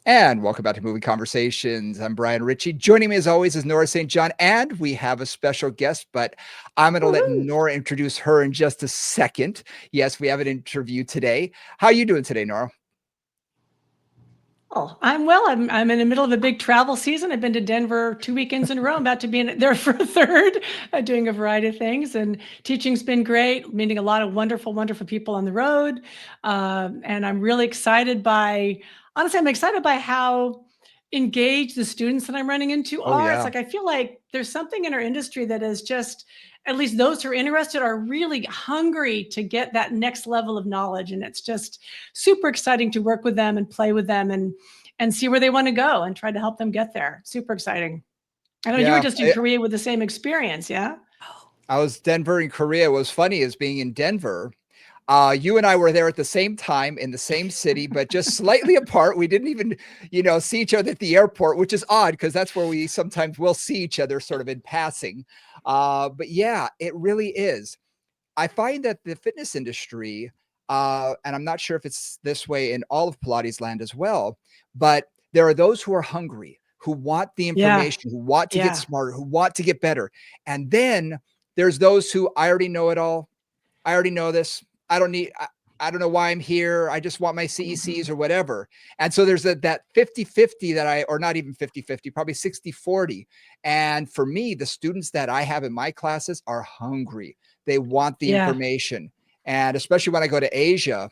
And welcome back to Moving Conversations. I'm Brian Ritchie. Joining me as always is Nora St. John, and we have a special guest, but I'm going to let Woohoo! Nora introduce her in just a second. Yes, we have an interview today. How are you doing today, Nora? Oh, I'm well. I'm in the middle of a big travel season. I've been to Denver 2 weekends in a row. I'm about to be there for a third, doing a variety of things. And teaching's been great, meeting a lot of wonderful, wonderful people on the road. And I'm really excited honestly, I'm excited by how engaged the students that I'm running into Oh, are. It's yeah. like I feel like there's something in our industry that is just, at least those who are interested are really hungry to get that next level of knowledge. And it's just super exciting to work with them and play with them and see where they want to go and try to help them get there. Super exciting. I know you were Yeah. just in Korea with the same experience, yeah? I was Denver in Korea. What was funny is being in Denver. You and I were there at the same time in the same city, but just slightly apart. We didn't even, see each other at the airport, which is odd because that's where we sometimes will see each other sort of in passing. But yeah, it really is. I find that the fitness industry, and I'm not sure if it's this way in all of Pilates land as well, but there are those who are hungry, who want the Yeah, information, who want to get yeah. smarter, who want to get better. And then there's those who I already know it all. I already know this. I don't need, I don't know why I'm here. I just want my CECs or whatever. And so there's that 50-50 or not even 50-50, probably 60-40. And for me, the students that I have in my classes are hungry. They want the Yeah. information. And especially when I go to Asia,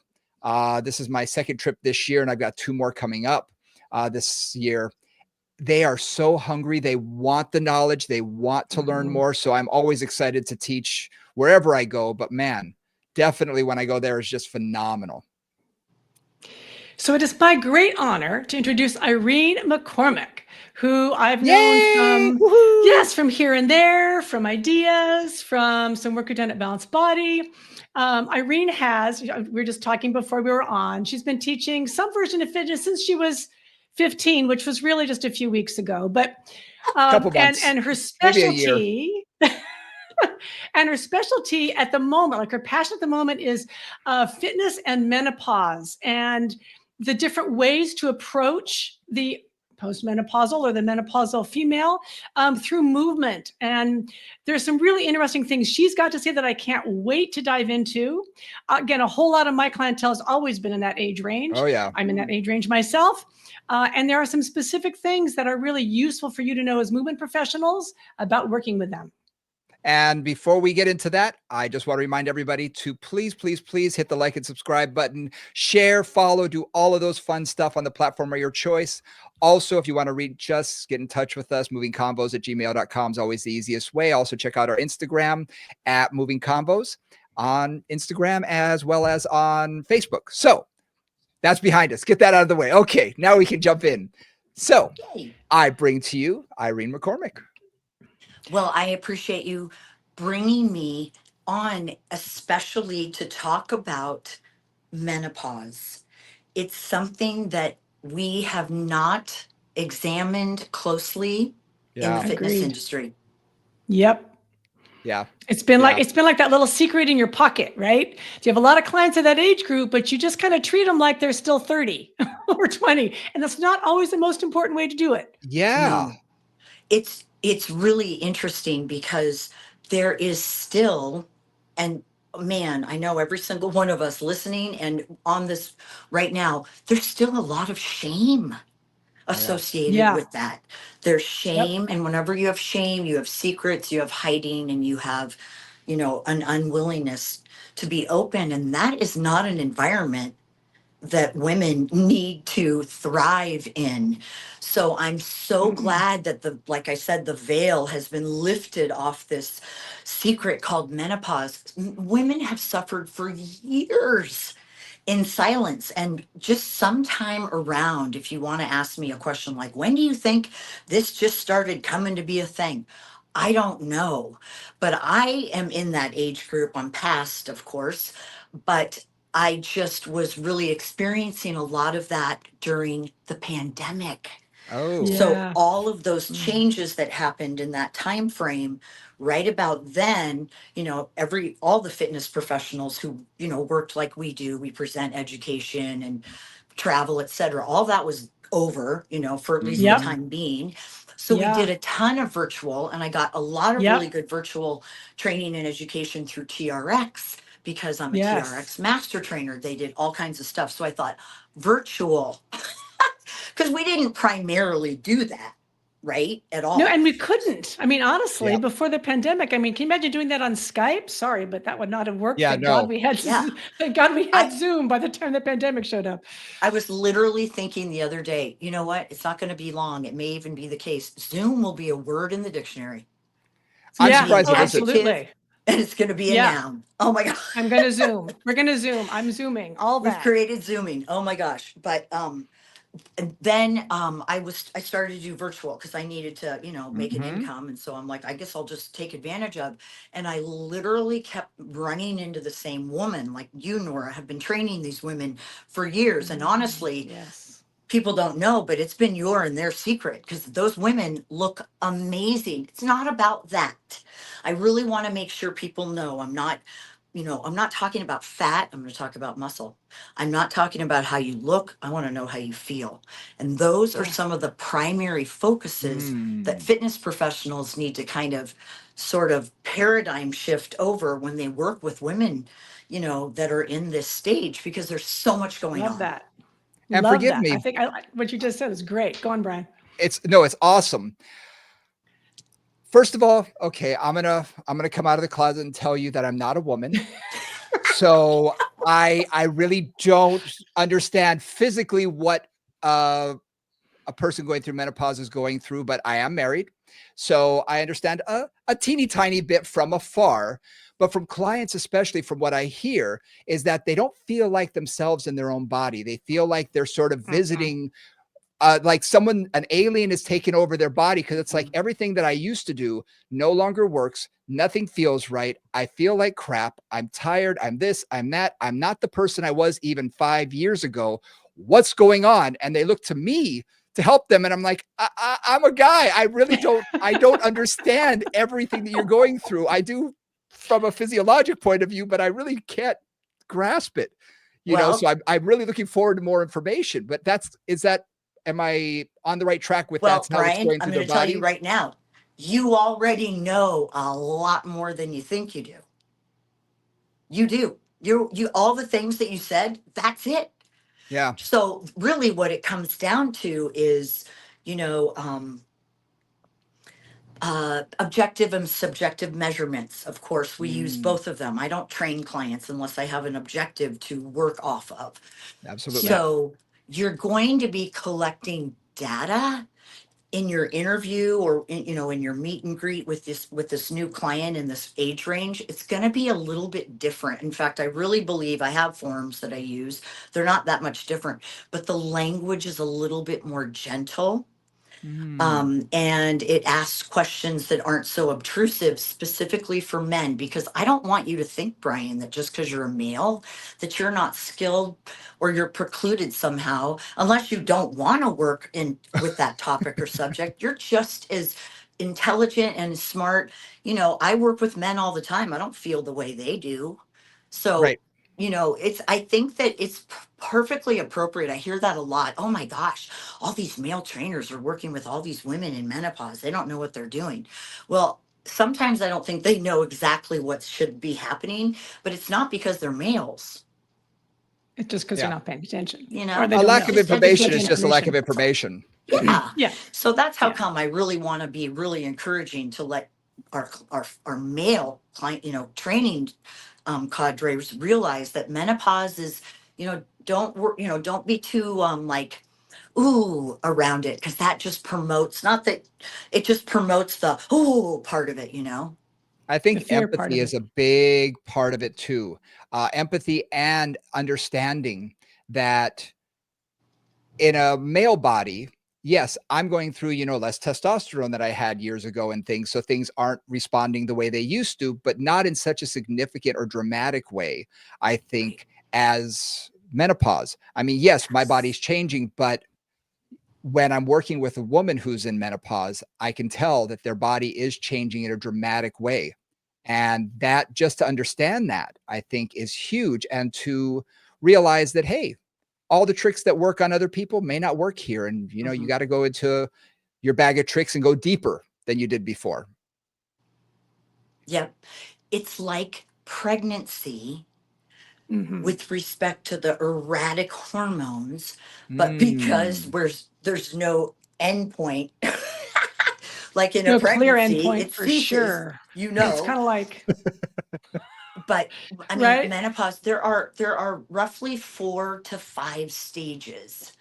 this is my second trip this year, and I've got two more coming up this year. They are so hungry. They want the knowledge. They want to learn Mhm. more. So I'm always excited to teach wherever I go. But man, definitely when I go there is just phenomenal. So it is my great honor to introduce Irene McCormick, who I've known Yay! Woohoo! from here and there, from ideas, from some work we've done at Balanced Body. Irene we were just talking before we were on, she's been teaching some version of fitness since she was 15, which was really just a few weeks ago. But Couple months, and her maybe a year. specialty and her specialty at the moment, like her passion at the moment, is fitness and menopause and the different ways to approach the postmenopausal or the menopausal female through movement. And there's some really interesting things she's got to say that I can't wait to dive into. Again, a whole lot of my clientele has always been in that age range. Oh, yeah. I'm in that age range myself. And there are some specific things that are really useful for you to know as movement professionals about working with them. And before we get into that, I just want to remind everybody to please, please, please hit the like and subscribe button, share, follow, do all of those fun stuff on the platform of your choice. Also, if you want to reach us, get in touch with us. Movingcombos@gmail.com is always the easiest way. Also, check out our Instagram at Moving Combos on Instagram as well as on Facebook. So that's behind us. Get that out of the way. Okay, now we can jump in. So Yay. I bring to you Irene McCormick. Well, I appreciate you bringing me on, especially to talk about menopause. It's something that we have not examined closely in the Yeah, fitness Agreed. industry. Yep. yeah, It's been yeah. like that little secret in your pocket, right? You have a lot of clients in that age group, but you just kind of treat them like they're still 30 or 20. And that's not always the most important way to do it. Yeah. No, it's really interesting because there is still, and man, I know every single one of us listening and on this right now, there's still a lot of shame Oh, yeah. associated Yeah. with that. There's Yep. shame, and whenever you have shame, you have secrets, you have hiding, and you have, an unwillingness to be open. And that is not an environment that women need to thrive in. So I'm so glad that like I said, the veil has been lifted off this secret called menopause. Women have suffered for years in silence, and just sometime around, if you want to ask me a question like, when do you think this just started coming to be a thing? I don't know, but I am in that age group. I'm past, of course, but I just was really experiencing a lot of that during the pandemic. Oh, So Yeah. all of those Mm. changes that happened in that time frame, right about then, all the fitness professionals who, worked like we do, we present education and travel, et cetera, all that was over, for at least the Yep. time being. So we did a ton of virtual, and I got a lot of really good virtual training and education through TRX because I'm a TRX master trainer. They did all kinds of stuff. So I thought virtual, because we didn't primarily do that, right? At all. No, and we couldn't. I mean, honestly, before the pandemic, I mean, can you imagine doing that on Skype? Sorry, but that would not have worked. Yeah, Thank no. God we had thank God we had Zoom by the time the pandemic showed up. I was literally thinking the other day, you know what? It's not going to be long. It may even be the case. Zoom will be a word in the dictionary. I'm surprised it isn't. Absolutely. And it's going to be a noun. Oh my God. I'm going to Zoom. We're going to Zoom. I'm Zooming. All that. We've created Zooming. Oh my gosh. But and then I started to do virtual because I needed to, make an income. And so I'm like, I guess I'll just take advantage of. And I literally kept running into the same woman, like you, Nora, have been training these women for years. And honestly, people don't know, but it's been your and their secret because those women look amazing. It's not about that. I really want to make sure people know I'm not talking about fat. I'm going to talk about muscle. I'm not talking about how you look. I want to know how you feel. And those are some of the primary focuses that fitness professionals need to kind of sort of paradigm shift over when they work with women, that are in this stage, because there's so much going on. Love that. And forgive me. I think what you just said is great. Go on, Brian. It's awesome. First of all, okay, I'm gonna come out of the closet and tell you that I'm not a woman. So I really don't understand physically what a person going through menopause is going through, but I am married. So I understand a teeny tiny bit from afar. But from clients, especially from what I hear, is that they don't feel like themselves in their own body. They feel like they're sort of visiting like an alien is taking over their body, because it's like everything that I used to do no longer works. Nothing feels right. I feel like crap. I'm tired. I'm this, I'm that. I'm not the person I was even 5 years ago. What's going on? And they look to me to help them. And I'm like, I'm a guy. I really don't understand everything that you're going through. I do from a physiologic point of view, but I really can't grasp it. So I'm really looking forward to more information. But am I on the right track with that? Brian, I'm going to tell you right now, you already know a lot more than you think you do. You do. You all the things that you said, that's it. Yeah. So really what it comes down to is, objective and subjective measurements. Of course, we use both of them. I don't train clients unless I have an objective to work off of. Absolutely. So you're going to be collecting data in your interview or in your meet and greet with this new client in this age range. It's going to be a little bit different. In fact, I really believe I have forms that I use. They're not that much different, but the language is a little bit more gentle. And it asks questions that aren't so obtrusive, specifically for men, because I don't want you to think, Brian, that just because you're a male, that you're not skilled or you're precluded somehow, unless you don't want to work with that topic or subject. You're just as intelligent and smart. I work with men all the time. I don't feel the way they do. So, right. I think that it's perfectly appropriate. I hear that a lot. Oh my gosh, all these male trainers are working with all these women in menopause. They don't know what they're doing. Well, sometimes I don't think they know exactly what should be happening, but it's not because they're males. It's just because they're not paying attention. A lack of information is just a lack of information. Yeah. Yeah. So that's how come I really want to be really encouraging to let our male client, training cadres realize that menopause is, don't be too around it, because that just promotes, not that it just promotes the part of it. I think empathy is a big part of it too. Empathy and understanding that in a male body, yes, I'm going through, less testosterone than I had years ago and things. So things aren't responding the way they used to, but not in such a significant or dramatic way, I think, as menopause. I mean, yes, my body's changing, but when I'm working with a woman who's in menopause, I can tell that their body is changing in a dramatic way. And that, just to understand that, I think, is huge. And to realize that, hey, all the tricks that work on other people may not work here. And, you got to go into your bag of tricks and go deeper than you did before. Yep. It's like pregnancy Mhm. with respect to the erratic hormones, but because there's no endpoint, like in a No clear pregnancy, endpoint it for ceases, sure. you It's know. kind of like, But I mean, right? menopause, there are roughly 4 to 5 stages.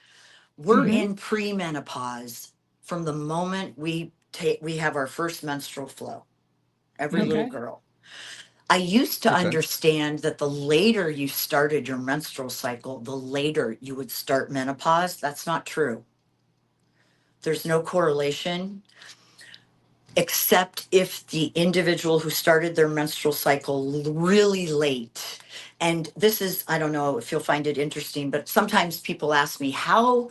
We're Mhm. in premenopause from the moment we have our first menstrual flow. Every little Okay. girl. I used to Okay. understand that the later you started your menstrual cycle, the later you would start menopause. That's not true. There's no correlation, except if the individual who started their menstrual cycle really late. And this is, I don't know if you'll find it interesting, but sometimes people ask me how.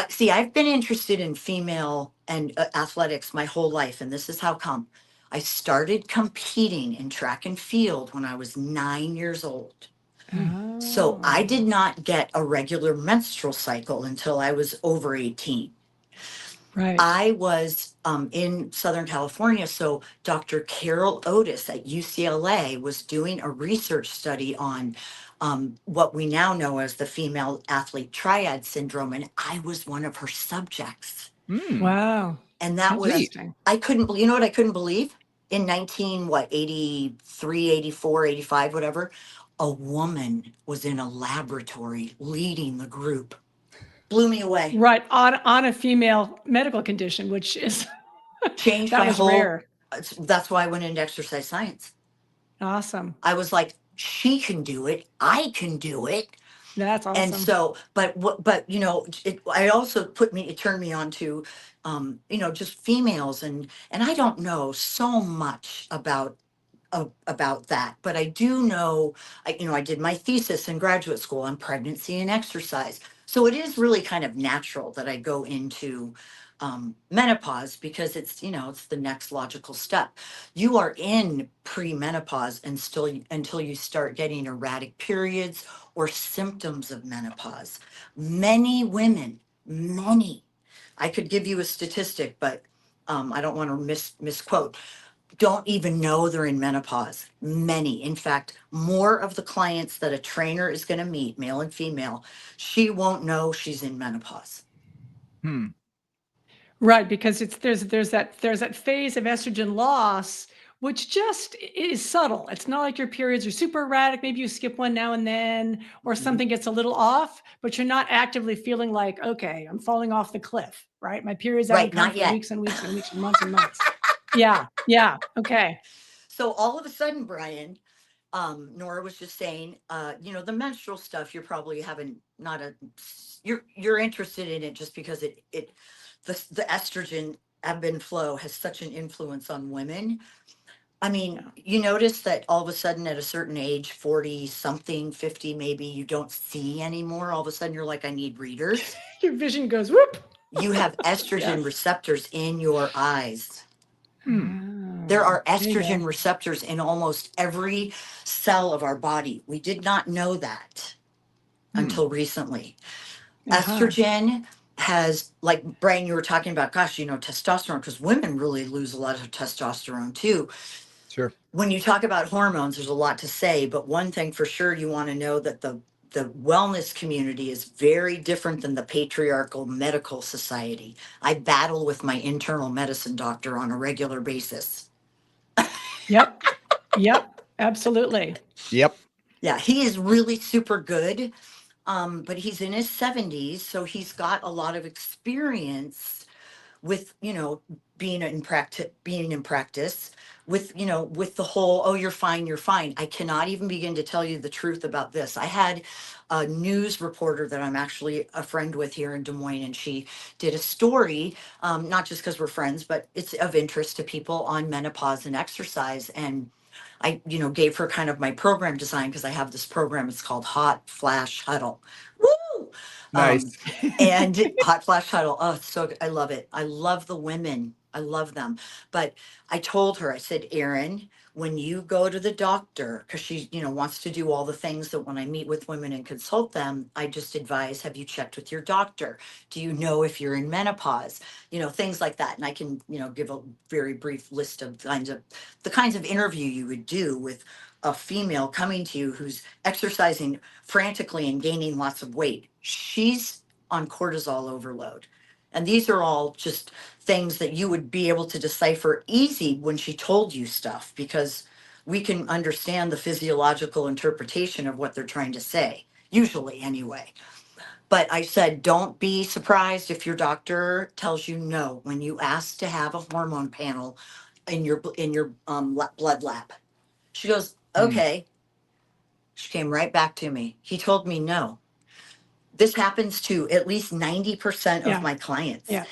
See, I've been interested in female and athletics my whole life, and this is how come. I started competing in track and field when I was 9 years old. So I Oh. did not get a regular menstrual cycle until I was over 18. Right. I was in Southern California. So Dr. Carol Otis at UCLA was doing a research study on what we now know as the female athlete triad syndrome. And I was one of her subjects. Wow. And that was, Neat. Interesting. I couldn't, you know what I couldn't believe? In 83, 84, 85, whatever, a woman was in a laboratory leading the group. Blew me away. Right. On a female medical condition, which is Changed that my was whole, rare. that's why I went into exercise science. Awesome. I was like, she can do it. I can do it. That's And awesome. so, but I also it turned me on to, just females, and I don't know so much about that, but I do know, I did my thesis in graduate school on pregnancy and exercise. So it is really kind of natural that I go into menopause, because it's the next logical step. You are in premenopause and still until you start getting erratic periods or symptoms of menopause. Many women, many, I could give you a statistic, but I don't want to misquote, don't even know they're in menopause. Many, in fact, more of the clients that a trainer is going to meet, male and female, she won't know she's in menopause. Hmm. Right, because there's that phase of estrogen loss, which just is subtle. It's not like your periods are super erratic. Maybe you skip one now and then, or Mhm. something gets a little off, but you're not actively feeling like, okay, I'm falling off the cliff. Right, my periods haven't Right, come not for yet. weeks and weeks and weeks and months and months. Yeah, yeah, okay. So all of a sudden, Brian, Nora was just saying, the menstrual stuff, you're probably having not a, you're interested in it just because the estrogen ebb and flow has such an influence on women. I mean, Yeah. you notice that all of a sudden at a certain age, 40 something, 50 maybe, you don't see anymore. All of a sudden you're like, I need readers. Your vision goes whoop. You have estrogen Yes. receptors in your eyes. Hmm. There Oh, are there you go. estrogen receptors in almost every cell of our body. We did not know that Hmm. until recently. Uh-huh. Estrogen has, like Brian, you were talking about, gosh, testosterone, because women really lose a lot of testosterone too. Sure. When you talk about hormones, there's a lot to say, but one thing for sure, you want to know that the wellness community is very different than the patriarchal medical society. I battle with my internal medicine doctor on a regular basis. Yep. Yep. Absolutely. Yep. Yeah, he is really super good. But he's in his 70s, so he's got a lot of experience with, being in practice with the whole, oh, you're fine, you're fine. I cannot even begin to tell you the truth about this. I had a news reporter that I'm actually a friend with here in Des Moines, and she did a story, not just because we're friends, but it's of interest to people on menopause and exercise. And I, gave her kind of my program design, because I have this program. It's called Hot Flash Huddle. Woo! Um, Nice. and Hot Flash Huddle. Oh, it's so good. I love it. I love the women. I love them. But I told her, I said, Erin, when you go to the doctor, because she, wants to do all the things that when I meet with women and consult them, I just advise, have you checked with your doctor? Do you know if you're in menopause? Things like that. And I can, give a very brief list of the kinds of interview you would do with a female coming to you who's exercising frantically and gaining lots of weight. She's on cortisol overload. And these are all just things that you would be able to decipher easy when she told you stuff, because we can understand the physiological interpretation of what they're trying to say, usually anyway. But I said, don't be surprised if your doctor tells you no when you ask to have a hormone panel in your blood lab. She goes, Mm. okay. She came right back to me. He told me no. This happens to at least 90% of Yeah. my clients. Yeah.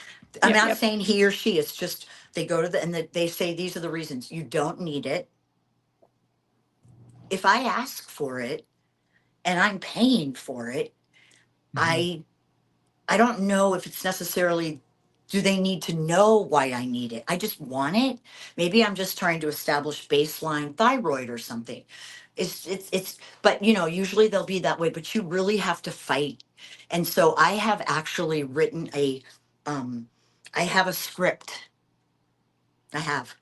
I'm Yep, not yep. saying he or she, it's just they go to and they say these are the reasons. You don't need it. If I ask for it and I'm paying for it, Mhm. I don't know if it's necessarily, do they need to know why I need it? I just want it. Maybe I'm just trying to establish baseline thyroid or something. But usually they'll be that way, but you really have to fight. And so I have actually written um, I have a script. I have.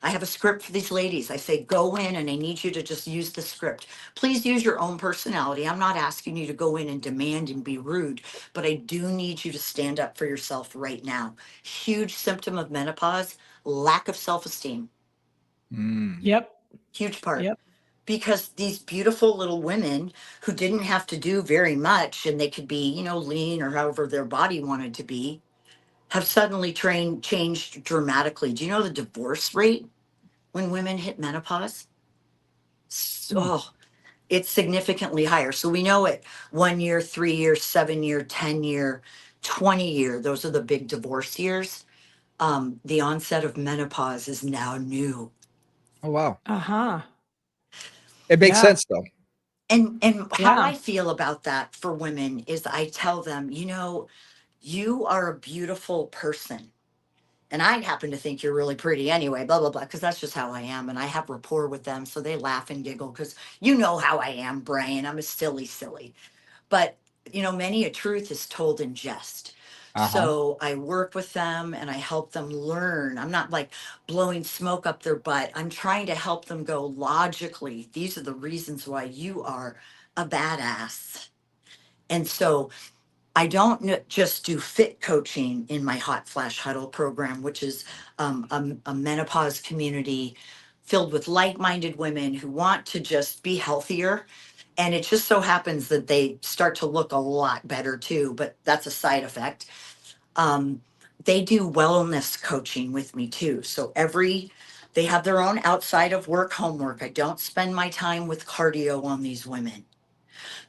I have a script for these ladies. I say, go in and I need you to just use the script. Please use your own personality. I'm not asking you to go in and demand and be rude, but I do need you to stand up for yourself right now. Huge symptom of menopause, lack of self esteem. Mm. Yep. Huge part. Yep. Because these beautiful little women who didn't have to do very much and they could be, lean or however their body wanted to be, have suddenly changed dramatically. Do you know the divorce rate when women hit menopause? Mm. Oh, it's significantly higher. So we know it 1 year, 3 year, 7 year, 10 year, 20 year. Those are the big divorce years. The onset of menopause is now new. Oh, wow. Uh-huh. It makes Yeah. sense though. And how Yeah. I feel about that for women is I tell them, you are a beautiful person. And I happen to think you're really pretty anyway, blah, blah, blah, because that's just how I am. And I have rapport with them. So they laugh and giggle because you know how I am, Brian. I'm a silly. But, many a truth is told in jest. Uh-huh. So I work with them and I help them learn. I'm not like blowing smoke up their butt. I'm trying to help them go logically. These are the reasons why you are a badass. And so I don't just do fit coaching in my Hot Flash Huddle program, which is a menopause community filled with like minded women who want to just be healthier. And it just so happens that they start to look a lot better too, but that's a side effect. Um, they do wellness coaching with me too. So they have their own outside of work homework. I don't spend my time with cardio on these women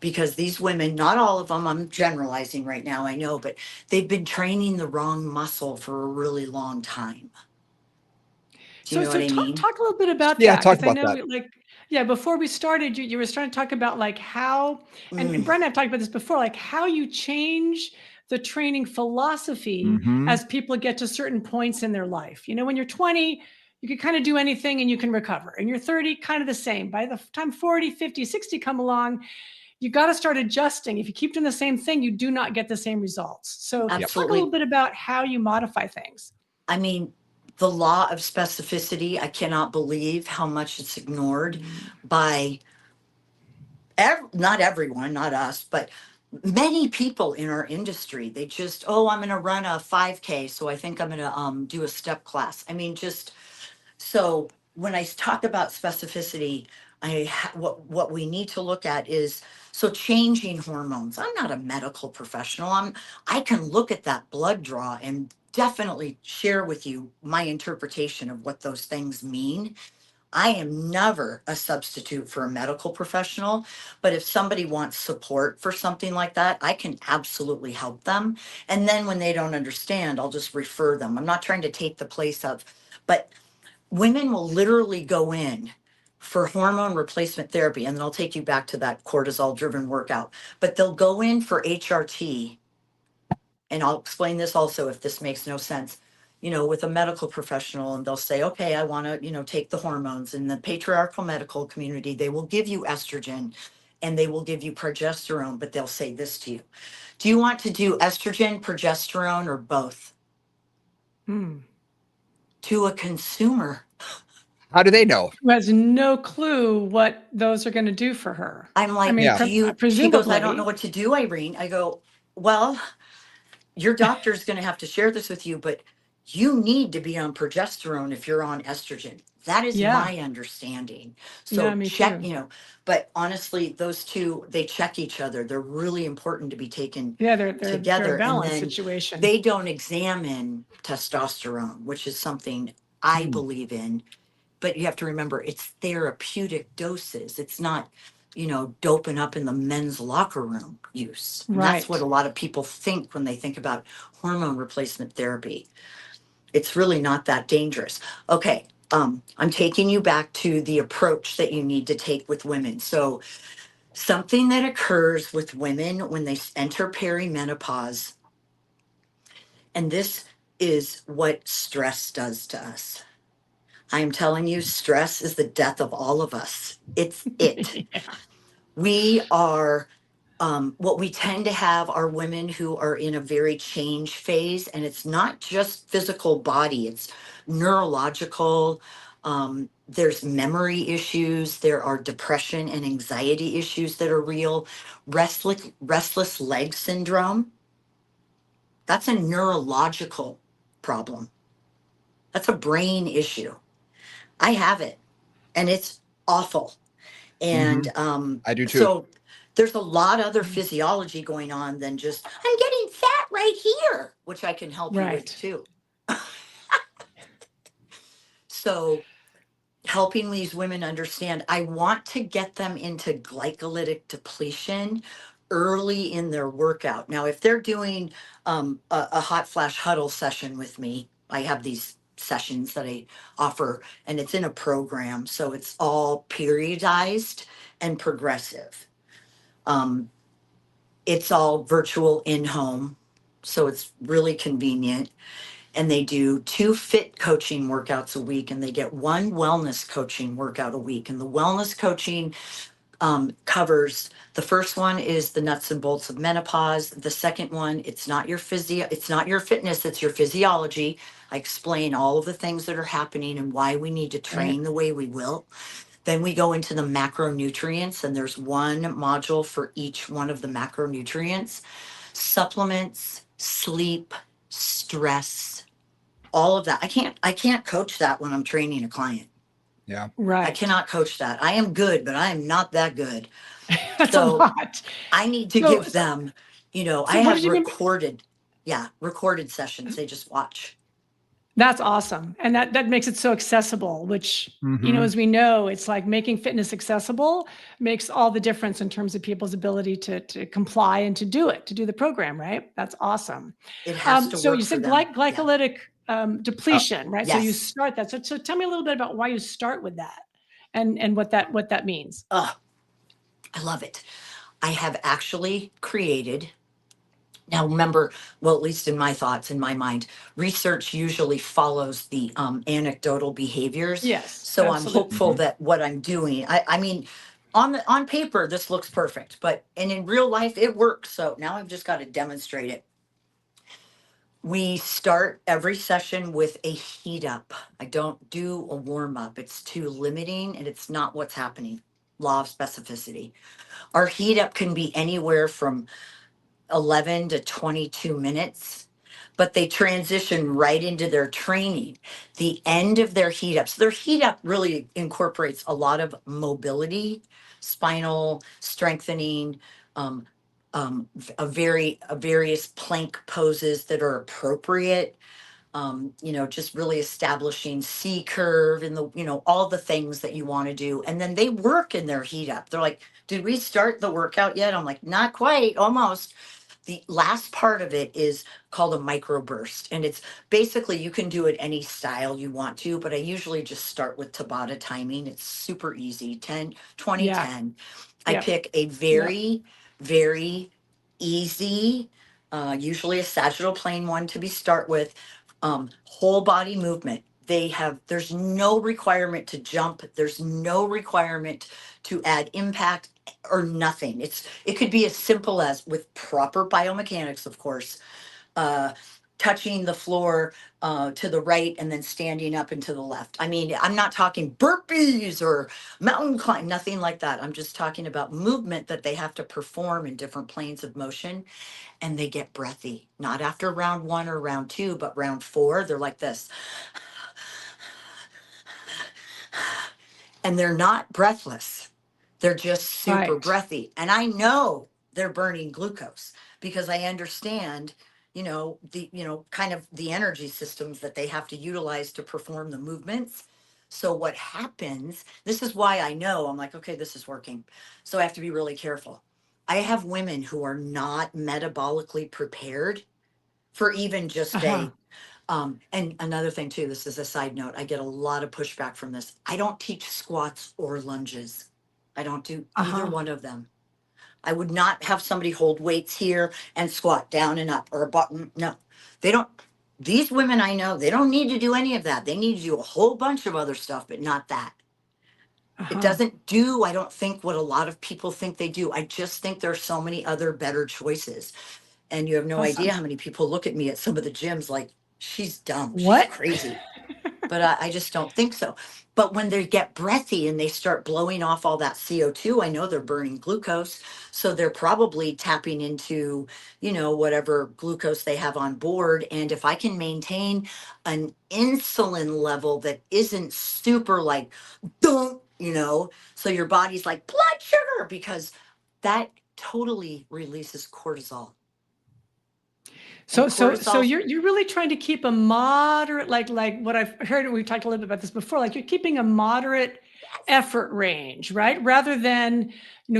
because these women, not all of them, I'm generalizing right now, I know, but they've been training the wrong muscle for a really long time. Do you So know what I talk mean? talk a little bit about Yeah, that, talk because I about know that. yeah, before we started, you were starting to talk about like how, and Mm, Brent and I've talked about this before, like how you change the training philosophy Mhm. as people get to certain points in their life. When you're 20, you can kind of do anything and you can recover. And you're 30, kind of the same. By the time 40, 50, 60 come along, you got to start adjusting. If you keep doing the same thing, you do not get the same results. So Yep. talk a little absolutely. bit about how you modify things. I mean, the law of specificity, I cannot believe how much it's ignored Mm. by not everyone, not us, but many people in our industry. They just, oh, I'm going to run a 5K, so I think I'm going to do a step class. I mean, just so when I talk about specificity, what we need to look at is so changing hormones. I'm not a medical professional. I can look at that blood draw and definitely share with you my interpretation of what those things mean. I am never a substitute for a medical professional, but if somebody wants support for something like that, I can absolutely help them. And then when they don't understand, I'll just refer them. I'm not trying to take the place of, but women will literally go in for hormone replacement therapy, and then I'll take you back to that cortisol driven workout, but they'll go in for HRT. And I'll explain this also if this makes no sense. with a medical professional, and they'll say, okay, I want to, take the hormones. In the patriarchal medical community, they will give you estrogen and they will give you progesterone, but they'll say this to you. Do you want to do estrogen, progesterone, or both? To a consumer, How do they know? Who has no clue what those are going to do for her. I'm like, I mean, Yeah. she goes, I don't presumably. know what to do, Irene. I go, well, your doctor's going to have to share this with you, but you need to be on progesterone if you're on estrogen. That is Yeah. my understanding. Yeah, So me check, too. but honestly, those two, they check each other. They're really important to be taken Yeah, they're together. a And balance then situation. they don't examine testosterone, which is something I Hmm. believe in. But you have to remember, it's therapeutic doses. It's not, doping up in the men's locker room use. And that's what Right. a lot of people think when they think about hormone replacement therapy. It's really not that dangerous. Okay, I'm taking you back to the approach that you need to take with women. So, something that occurs with women when they enter perimenopause, and this is what stress does to us. I am telling you, stress is the death of all of us. It's it. Yeah. We are, what we tend to have are women who are in a very change phase, and it's not just physical body, it's neurological. There's memory issues, there are depression and anxiety issues that are real. Restless leg syndrome, that's a neurological problem, that's a brain issue. I have it, and it's awful. Hmm. And I do too. so there's a lot other physiology going on than just, I'm getting fat right here, which I can help you with Right. too. So helping these women understand, I want to get them into glycolytic depletion early in their workout. Now, if they're doing a hot flash huddle session with me, I have these sessions that I offer, and it's in a program. So it's all periodized and progressive. Um, it's all virtual in home. So it's really convenient. And they do 2 fit coaching workouts a week, and they get 1 wellness coaching workout a week. And the wellness coaching covers, the first one is the nuts and bolts of menopause. The second one, it's not your it's not your fitness, it's your physiology. I explain all of the things that are happening and why we need to train Right. the way we will. Then we go into the macronutrients, and there's one module for each one of the macronutrients: supplements, sleep, stress, all of that. I can't coach that when I'm training a client. Yeah. I Right. cannot coach that. I am good, but I am not that good. That's a So lot. I need to So, give them, I so what have did you mean? recorded sessions. They just watch. That's awesome. And that makes it so accessible, which, Hmm. as we know, it's like making fitness accessible makes all the difference in terms of people's ability to comply and to do the program, right? That's awesome. It has to So work you for said them. Yeah. glycolytic depletion, right? So you Yes. start that. So tell me a little bit about why you start with that and what that means. Oh, I love it. I have actually created. Now, remember, well, at least in my thoughts, in my mind, research usually follows the anecdotal behaviors. Yes, So I'm absolutely. hopeful Hmm. that what I'm doing, I mean, on paper, this looks perfect, but and in real life, it works. So now I've just got to demonstrate it. We start every session with a heat up. I don't do a warm up. It's too limiting, and it's not what's happening. Law of specificity. Our heat up can be anywhere from 11 to 22 minutes, but they transition right into their training. The end of their heat up. So their heat up really incorporates a lot of mobility, spinal strengthening, um, a various plank poses that are appropriate. Just really establishing C curve and all the things that you want to do. And then they work in their heat up. They're like, did we start the workout yet? I'm like, not quite, almost. The last part of it is called a microburst. And it's basically, you can do it any style you want to, but I usually just start with Tabata timing. It's super easy, 10, 20, Yeah. 10. I Yep. pick a very, very easy, usually a sagittal plane one to be start with, Whole body movement. There's no requirement to jump. There's no requirement to add impact or nothing. It could be as simple as, with proper biomechanics, of course, uh, touching the floor to the right and then standing up and to the left. I mean, I'm not talking burpees or mountain climb, nothing like that. I'm just talking about movement that they have to perform in different planes of motion, and they get breathy. Not after round 1 or round 2, but round 4, they're like this. And they're not breathless. They're just super Right. breathy. And I know they're burning glucose because I understand, kind of the energy systems that they have to utilize to perform the movements. So what happens, this is why I know, I'm like, okay, this is working. So I have to be really careful. I have women who are not metabolically prepared for even just Uh-huh. and another thing too, this is a side note, I get a lot of pushback from this. I don't teach squats or lunges. I don't do either Uh-huh. one of them. I would not have somebody hold weights here and squat down and up, or a button. No, they don't. These women I know, they don't need to do any of that. They need to do a whole bunch of other stuff, but not that. It Uh-huh. doesn't do, I don't think, what a lot of people think they do. I just think there's so many other better choices. And you have no idea Awesome. how many people look at me at some of the gyms like, she's dumb, she's What? crazy. But I just don't think so. But when they get breathy and they start blowing off all that CO2, I know they're burning glucose. So they're probably tapping into, whatever glucose they have on board. And if I can maintain an insulin level that isn't super like, don't, so your body's like blood sugar, because that totally releases cortisol. And So cortisol, you're really trying to keep a moderate, like what I've heard, and we've talked a little bit about this before, like you're keeping a moderate effort range, right? Rather than,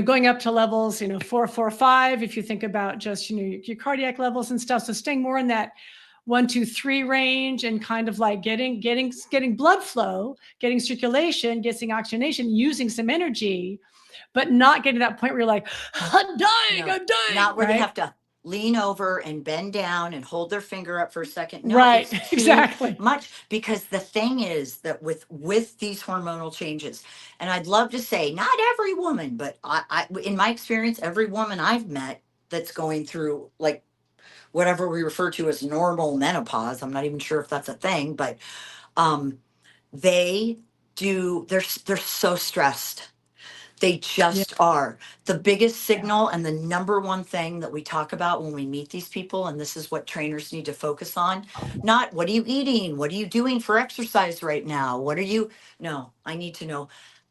going up to levels, 4, 4, 5, if you think about just, your cardiac levels and stuff. So staying more in that 1, 2, 3 range, and kind of like getting blood flow, getting circulation, getting oxygenation, using some energy, but not getting to that point where you're like, I'm no, dying, not where they right? have to lean over and bend down and hold their finger up for a second. No, Right, it's too exactly. much, because the thing is that with these hormonal changes, and I'd love to say not every woman, but I in my experience, every woman I've met that's going through like whatever we refer to as normal menopause, I'm not even sure if that's a thing, but um they they're so stressed. They Yeah. just are. The biggest Yeah. signal and the number one thing that we talk about when we meet these people, and this is what trainers need to focus on, not what are you eating? What are you doing for exercise right now? No, I need to know.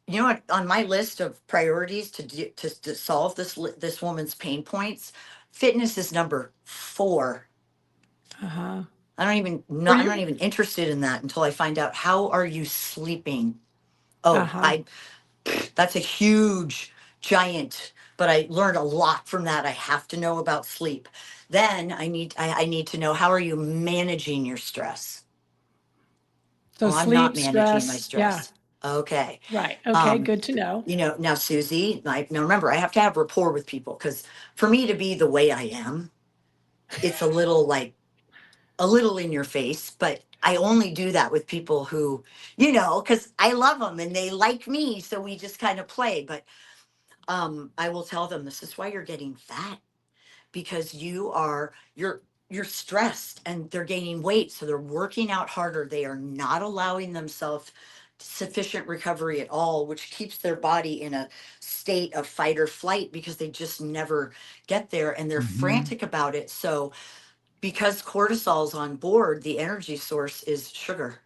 You know what? On my list of priorities to solve this woman's pain points, fitness is number 4. Uh-huh. Or I'm not you even interested in that until I find out, how are you sleeping? Oh, uh-huh. that's a huge giant, but I learned a lot from that. I have to know about sleep. Then I need to know, how are you managing your stress? So Oh, I'm not sleep, managing my stress. Yeah. stress. Okay. Right. Okay. Um, Good to know. Now Susie, now remember, I have to have rapport with people, because for me to be the way I am, it's a little in your face, but I only do that with people who, because I love them and they like me. So we just kind of play. But I will tell them, this is why you're getting fat, because you're stressed and they're gaining weight. So they're working out harder. They are not allowing themselves sufficient recovery at all, which keeps their body in a state of fight or flight, because they just never get there, and they're Mhm. frantic about it. So because cortisol's on board, the energy source is sugar.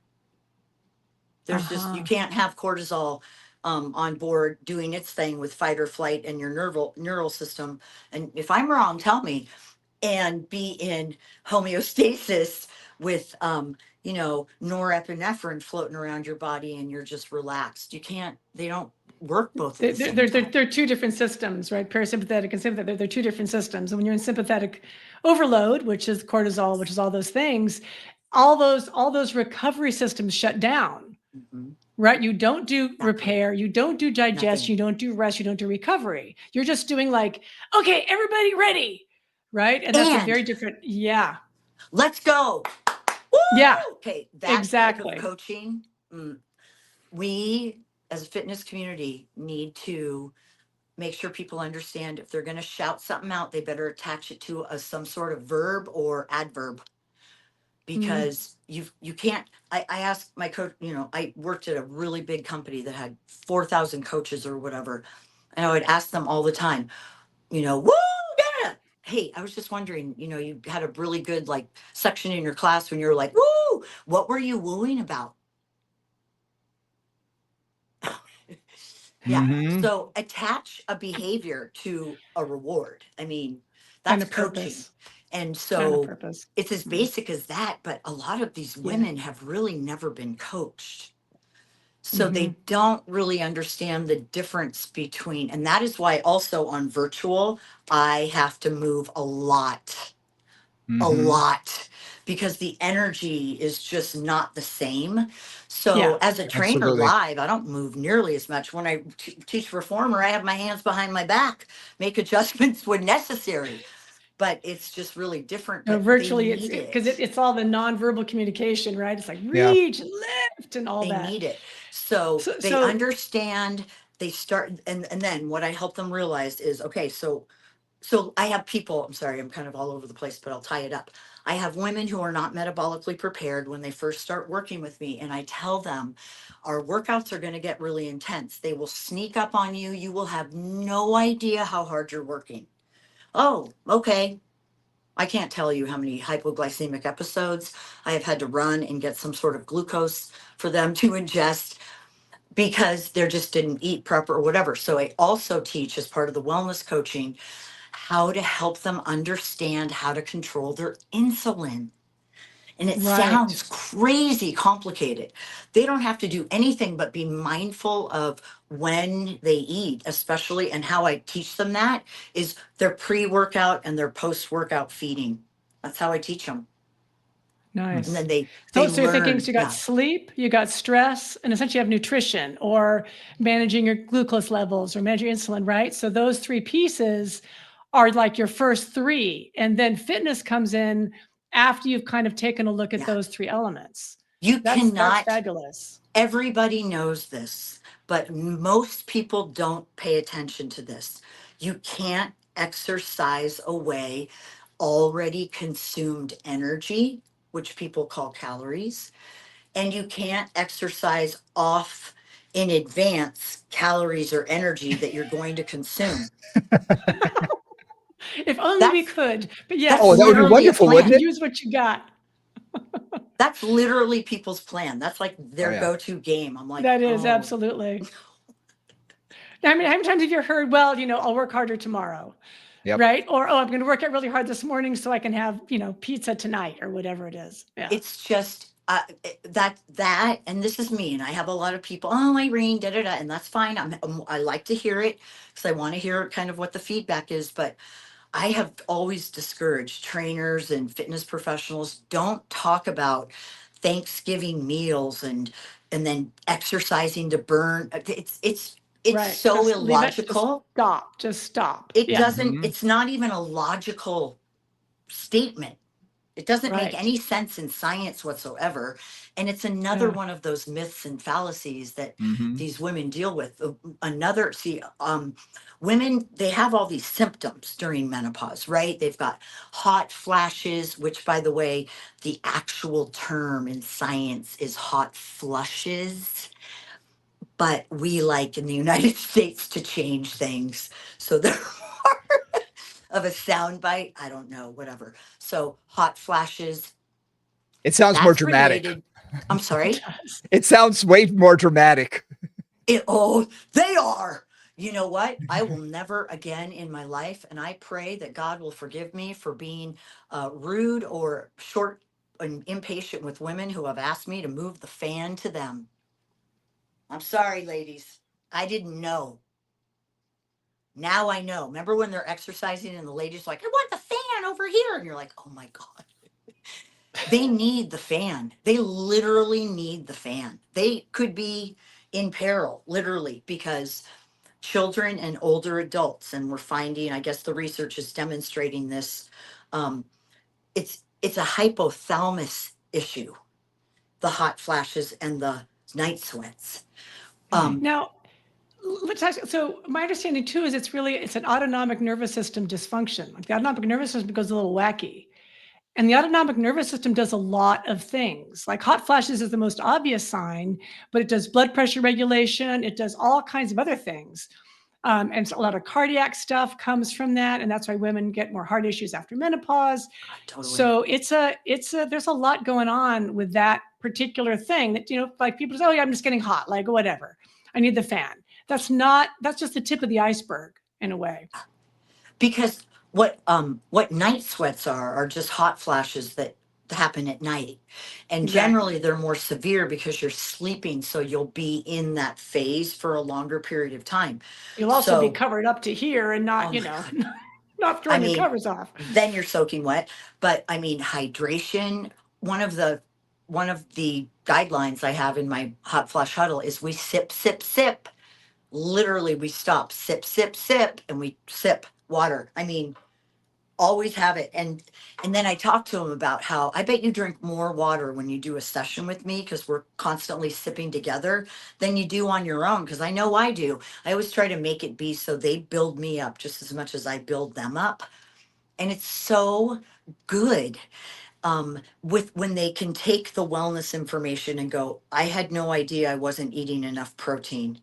You Uh-huh. can't have cortisol on board doing its thing with fight or flight and your neural system. And if I'm wrong, tell me. And be in homeostasis with, norepinephrine floating around your body, and you're just relaxed. They don't work both at the same time. They're two different systems, right? Parasympathetic and sympathetic. They're two different systems. And when you're in sympathetic overload, which is cortisol, which is all those things, all those recovery systems shut down. Mhm. Right? You don't do Nothing, repair, you don't do digest, nothing. you don't do rest, you don't do recovery. You're just doing like, okay, everybody ready. Right? And that's a And very different, yeah. let's go. Yeah, Okay, that type of exactly. coaching, we as a fitness community need to make sure people understand if they're going to shout something out, they better attach it to some sort of verb or adverb, Mm, because you can't. I asked my coach, I worked at a really big company that had 4,000 coaches or whatever, and I would ask them all the time, woo, yeah. Hey, I was just wondering, you had a really good like section in your class when you were like, woo, what were you wooing about? Yeah. Mhm. So attach a behavior to a reward. I mean, and that's a coaching. purpose. And And a so purpose. it's as Mm, basic as that, but a lot of these yeah. women have really never been coached. So Hmm. they don't really understand the difference between, and that is why also on virtual, I have to move a Mhm. lot because the energy is just not the same. Yeah. So as a trainer Absolutely. live, I don't move nearly as much. When I teach reformer, I have my hands behind my back, make adjustments when necessary. But it's just really different. No, But they virtually, it's need because it. it's all the nonverbal communication, right? It's like Yeah. reach and lift and all They that. need it. So So, they so understand. They start, and then what I help them realize is, okay, so I have people, I'm sorry, I'm kind of all over the place, but I'll tie it up. I have women who are not metabolically prepared when they first start working with me, and I tell them our workouts are going to get really intense. They will sneak up on you. You will have no idea how hard you're working. Oh, okay. I can't tell you how many hypoglycemic episodes I have had to run and get some sort of glucose for them to ingest because they just didn't eat proper or whatever. So I also teach as part of the wellness coaching how to help them understand how to control their insulin. And it right. sounds crazy complicated. They don't have to do anything but be mindful of when they eat, especially, and how I teach them that is their pre workout and their post workout feeding. That's how I teach them. And Nice. then they So you're thinking, so learn. you got Yeah. sleep, you got stress, and essentially you have nutrition or managing your glucose levels or managing your insulin, right? So those three pieces are like your first three. And then fitness comes in after you've kind of taken a look at Yeah. those three elements. You That's cannot, fabulous. everybody knows this, but most people don't pay attention to this. You can't exercise away already consumed energy, which people call calories, and you can't exercise off in advance calories or energy that you're going to consume. If only we That's could. But that's Oh, yes, that would be literally a wonderful, wouldn't plan. it? use what you got. That's literally people's plan. That's like Oh, their yeah. go-to game. I'm like, That is oh, absolutely. I mean, how many times have you heard, well, I'll work harder tomorrow, Yep. right? Or, oh, I'm going to work out really hard this morning so I can have, pizza tonight or whatever it is. Yeah. it's just that, and this is me, and I have a lot of people. Oh, Irene, da da da, and that's fine. I like to hear it because I want to hear kind of what the feedback is. But I have always discouraged trainers and fitness professionals, don't talk about Thanksgiving meals and then exercising to burn. It's Right. so Just leave it. Just illogical. stop. Just stop. It Yeah. doesn't. Mhm. It's not even a logical statement. It doesn't make Right. any sense in science whatsoever. And it's another Yeah. one of those myths and fallacies that Mhm. these women deal with. Another, see, women, they have all these symptoms during menopause, right? They've got hot flashes, which, by the way, the actual term in science is hot flushes. But we like in the United States to change things. So they're of a sound bite. I don't know, whatever. So hot flashes, It sounds more that's dramatic. related. I'm It sorry. does. It sounds way more dramatic. Oh, they are. You know what? I will never again in my life, and I pray that God will forgive me for being rude or short and impatient with women who have asked me to move the fan to them. I'm sorry, ladies. I didn't know. Now I know. Remember when they're exercising and the lady's like, I want the fan over here. And you're like, oh my God. They need the fan. They literally need the fan. They could be in peril, literally, because children and older adults, and we're finding, I guess the research is demonstrating this, um, it's a hypothalamus issue. the hot flashes and the night sweats. Now, so my understanding too is it's an autonomic nervous system dysfunction. Like the autonomic nervous system goes a little wacky. And the autonomic nervous system does a lot of things. Like hot flashes is the most obvious sign, but it does blood pressure regulation. It does all kinds of other things. And so a lot of cardiac stuff comes from that. And that's why women get more heart issues after menopause. Totally. So there's a lot going on with that particular thing that, like people say, oh yeah, I'm just getting hot, like whatever. I need the fan. That's just the tip of the iceberg in a way. Because what night sweats are just hot flashes that happen at night, and generally they're more severe because you're sleeping, so you'll be in that phase for a longer period of time. You'll also be covered up to here and not not throwing your covers off. Then you're soaking wet. But I mean, hydration, one of the guidelines I have in my hot flash huddle is we sip, sip, sip. Literally, we stop, sip, sip, sip, and we sip water. I mean, always have it. And then I talk to them about how I bet you drink more water when you do a session with me, because we're constantly sipping together, than you do on your own. Because I know I do. I always try to make it be so they build me up just as much as I build them up. And it's so good. When they can take the wellness information and go, I had no idea I wasn't eating enough protein.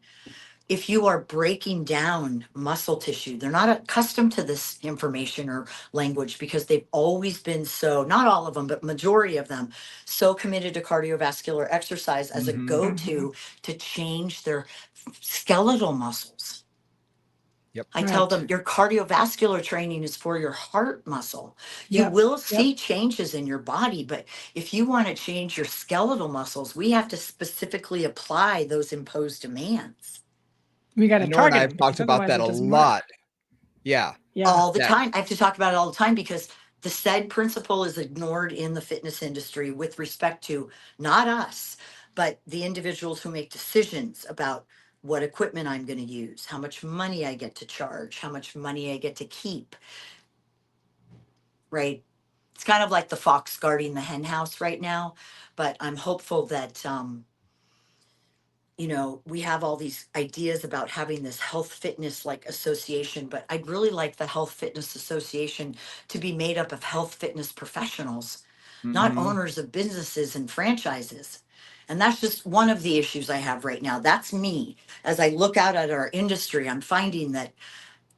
If you are breaking down muscle tissue, they're not accustomed to this information or language because they've always been so, not all of them, but majority of them, so committed to cardiovascular exercise as a go-to to change their skeletal muscles. Yep. I tell them your cardiovascular training is for your heart muscle. You will see changes in your body, but if you want to change your skeletal muscles, we have to specifically apply those imposed demands. We got to target. And I've talked about that a lot. Yeah. All the time. I have to talk about it all the time because the said principle is ignored in the fitness industry with respect to not us, but the individuals who make decisions about what equipment I'm going to use, how much money I get to charge, how much money I get to keep. Right? It's kind of like the fox guarding the hen house right now, but I'm hopeful that we have all these ideas about having this health fitness like association, but I'd really like the health fitness association to be made up of health fitness professionals, not owners of businesses and franchises. And that's just one of the issues I have right now. That's me. As I look out at our industry, I'm finding that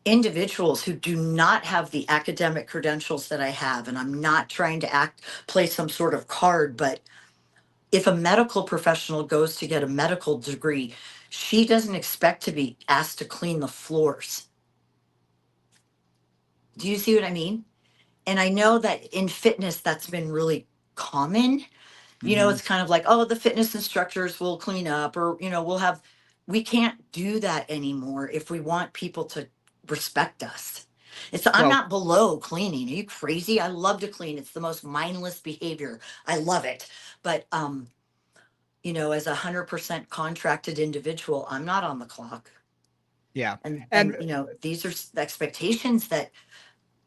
individuals who do not have the academic credentials that I have, and I'm not trying to play some sort of card, but if a medical professional goes to get a medical degree, she doesn't expect to be asked to clean the floors. Do you see what I mean? And I know that in fitness, that's been really common. It's kind of like, oh, the fitness instructors will clean up, or, we can't do that anymore if we want people to respect us. I'm not below cleaning. Are you crazy? I love to clean. It's the most mindless behavior. I love it. But, as 100% contracted individual, I'm not on the clock. Yeah. And these are expectations that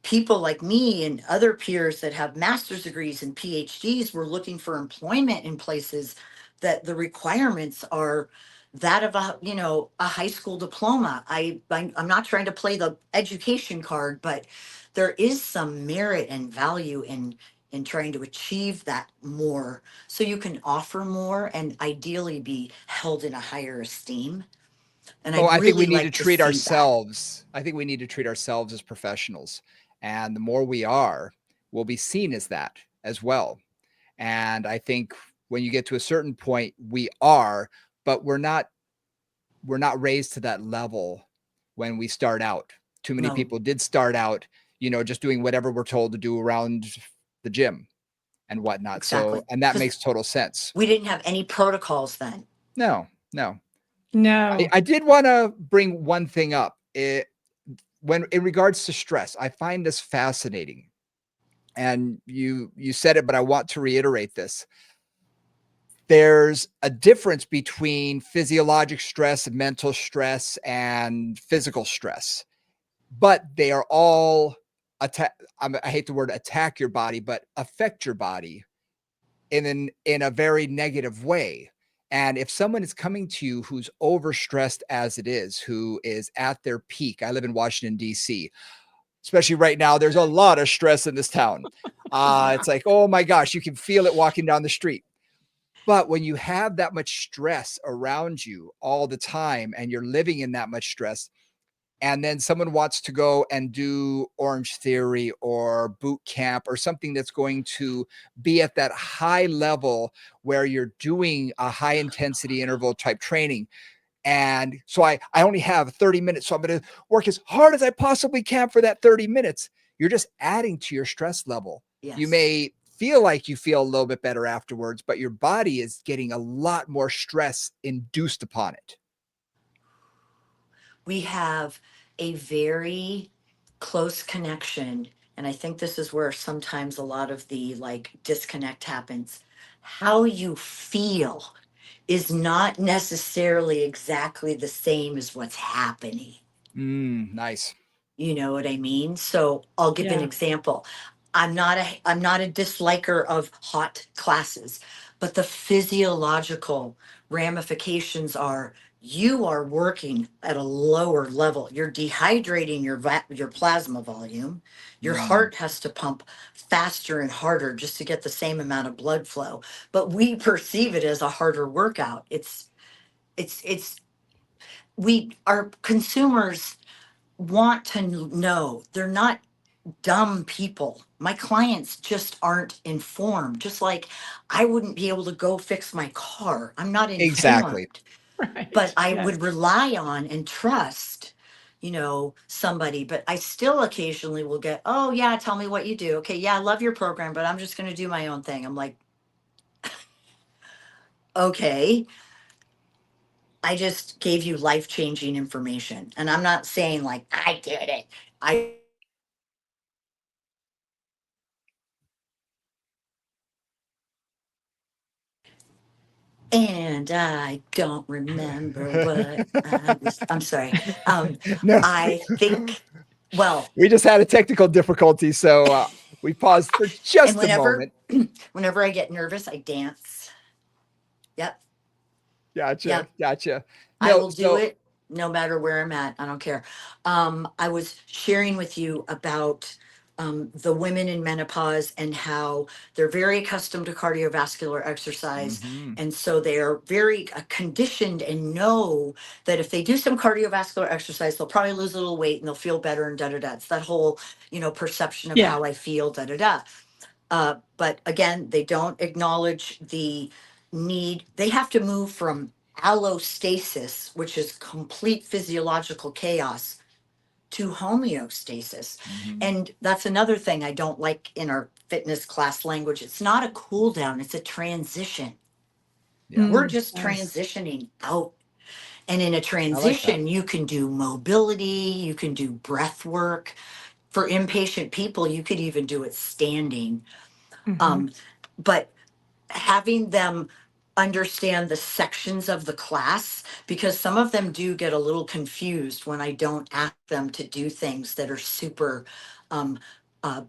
people like me and other peers that have master's degrees and PhDs were looking for employment in places that the requirements are that of a high school diploma. I'm not trying to play the education card, but there is some merit and value in trying to achieve that more, so you can offer more and ideally be held in a higher esteem. And I think we need to treat ourselves. I think we need to treat ourselves as professionals. And the more we are, we'll be seen as that as well. And I think when you get to a certain point, we are, but we're not raised to that level when we start out. Too many people did start out, just doing whatever we're told to do around the gym and whatnot. Exactly. So, and that makes total sense. We didn't have any protocols then. No. I did want to bring one thing up. When in regards to stress, I find this fascinating. And you said it, but I want to reiterate this. There's a difference between physiologic stress, mental stress, and physical stress, but they are all I hate the word attack your body, but affect your body in a very negative way. And if someone is coming to you who's overstressed as it is, who is at their peak, I live in Washington, D.C., especially right now, there's a lot of stress in this town. Yeah. It's like, oh my gosh, you can feel it walking down the street. But when you have that much stress around you all the time and you're living in that much stress, and then someone wants to go and do Orange Theory or boot camp or something that's going to be at that high level where you're doing a high intensity interval type training. And so I only have 30 minutes. So I'm going to work as hard as I possibly can for that 30 minutes. You're just adding to your stress level. You Yes. may feel like you feel a little bit better afterwards, but your body is getting a lot more stress induced upon it. We have a very close connection. And I think this is where sometimes a lot of the like disconnect happens. How you feel is not necessarily exactly the same as what's happening. Nice. You know what I mean? So I'll give an Yeah. example. I'm not a disliker of hot classes, but the physiological ramifications are you are working at a lower level. You're dehydrating your plasma volume. Your Mm, heart has to pump faster and harder just to get the same amount of blood flow. But we perceive it as a harder workout. It's we our consumers want to know. They're not dumb people. My clients just aren't informed. Just like I wouldn't be able to go fix my car. I'm not exactly. informed, but Right. I Yes. would rely on and trust, somebody. But I still occasionally will get, oh, yeah, tell me what you do. Okay, yeah, I love your program, but I'm just going to do my own thing. I'm like, okay, I just gave you life changing information. And I'm not saying like I did it. I And I don't remember what I'm sorry. No, I think, well, we just had a technical difficulty. So we paused for and just a moment. whenever I get nervous, I dance. Yep. Gotcha. Yep. Gotcha. I No, will do so it no matter where I'm at. I don't care. I was sharing with you about the women in menopause and how they're very accustomed to cardiovascular exercise. mhm, And so they're very conditioned and know that if they do some cardiovascular exercise, they'll probably lose a little weight and they'll feel better and da da da. It's that whole, perception of Yeah. how I feel, da da da. But again, they don't acknowledge the need. They have to move from allostasis, which is complete physiological chaos, to homeostasis. mhm. And that's another thing I don't like in our fitness class language. It's not a cool down, it's a transition. Yeah, We're Mm, just yes. transitioning out. And in a I like that. transition, you can do mobility, you can do breath work. For impatient people, you could even do it standing. Hmm. Um, but having them understand the sections of the class, because some of them do get a little confused when I don't ask them to do things that are super um,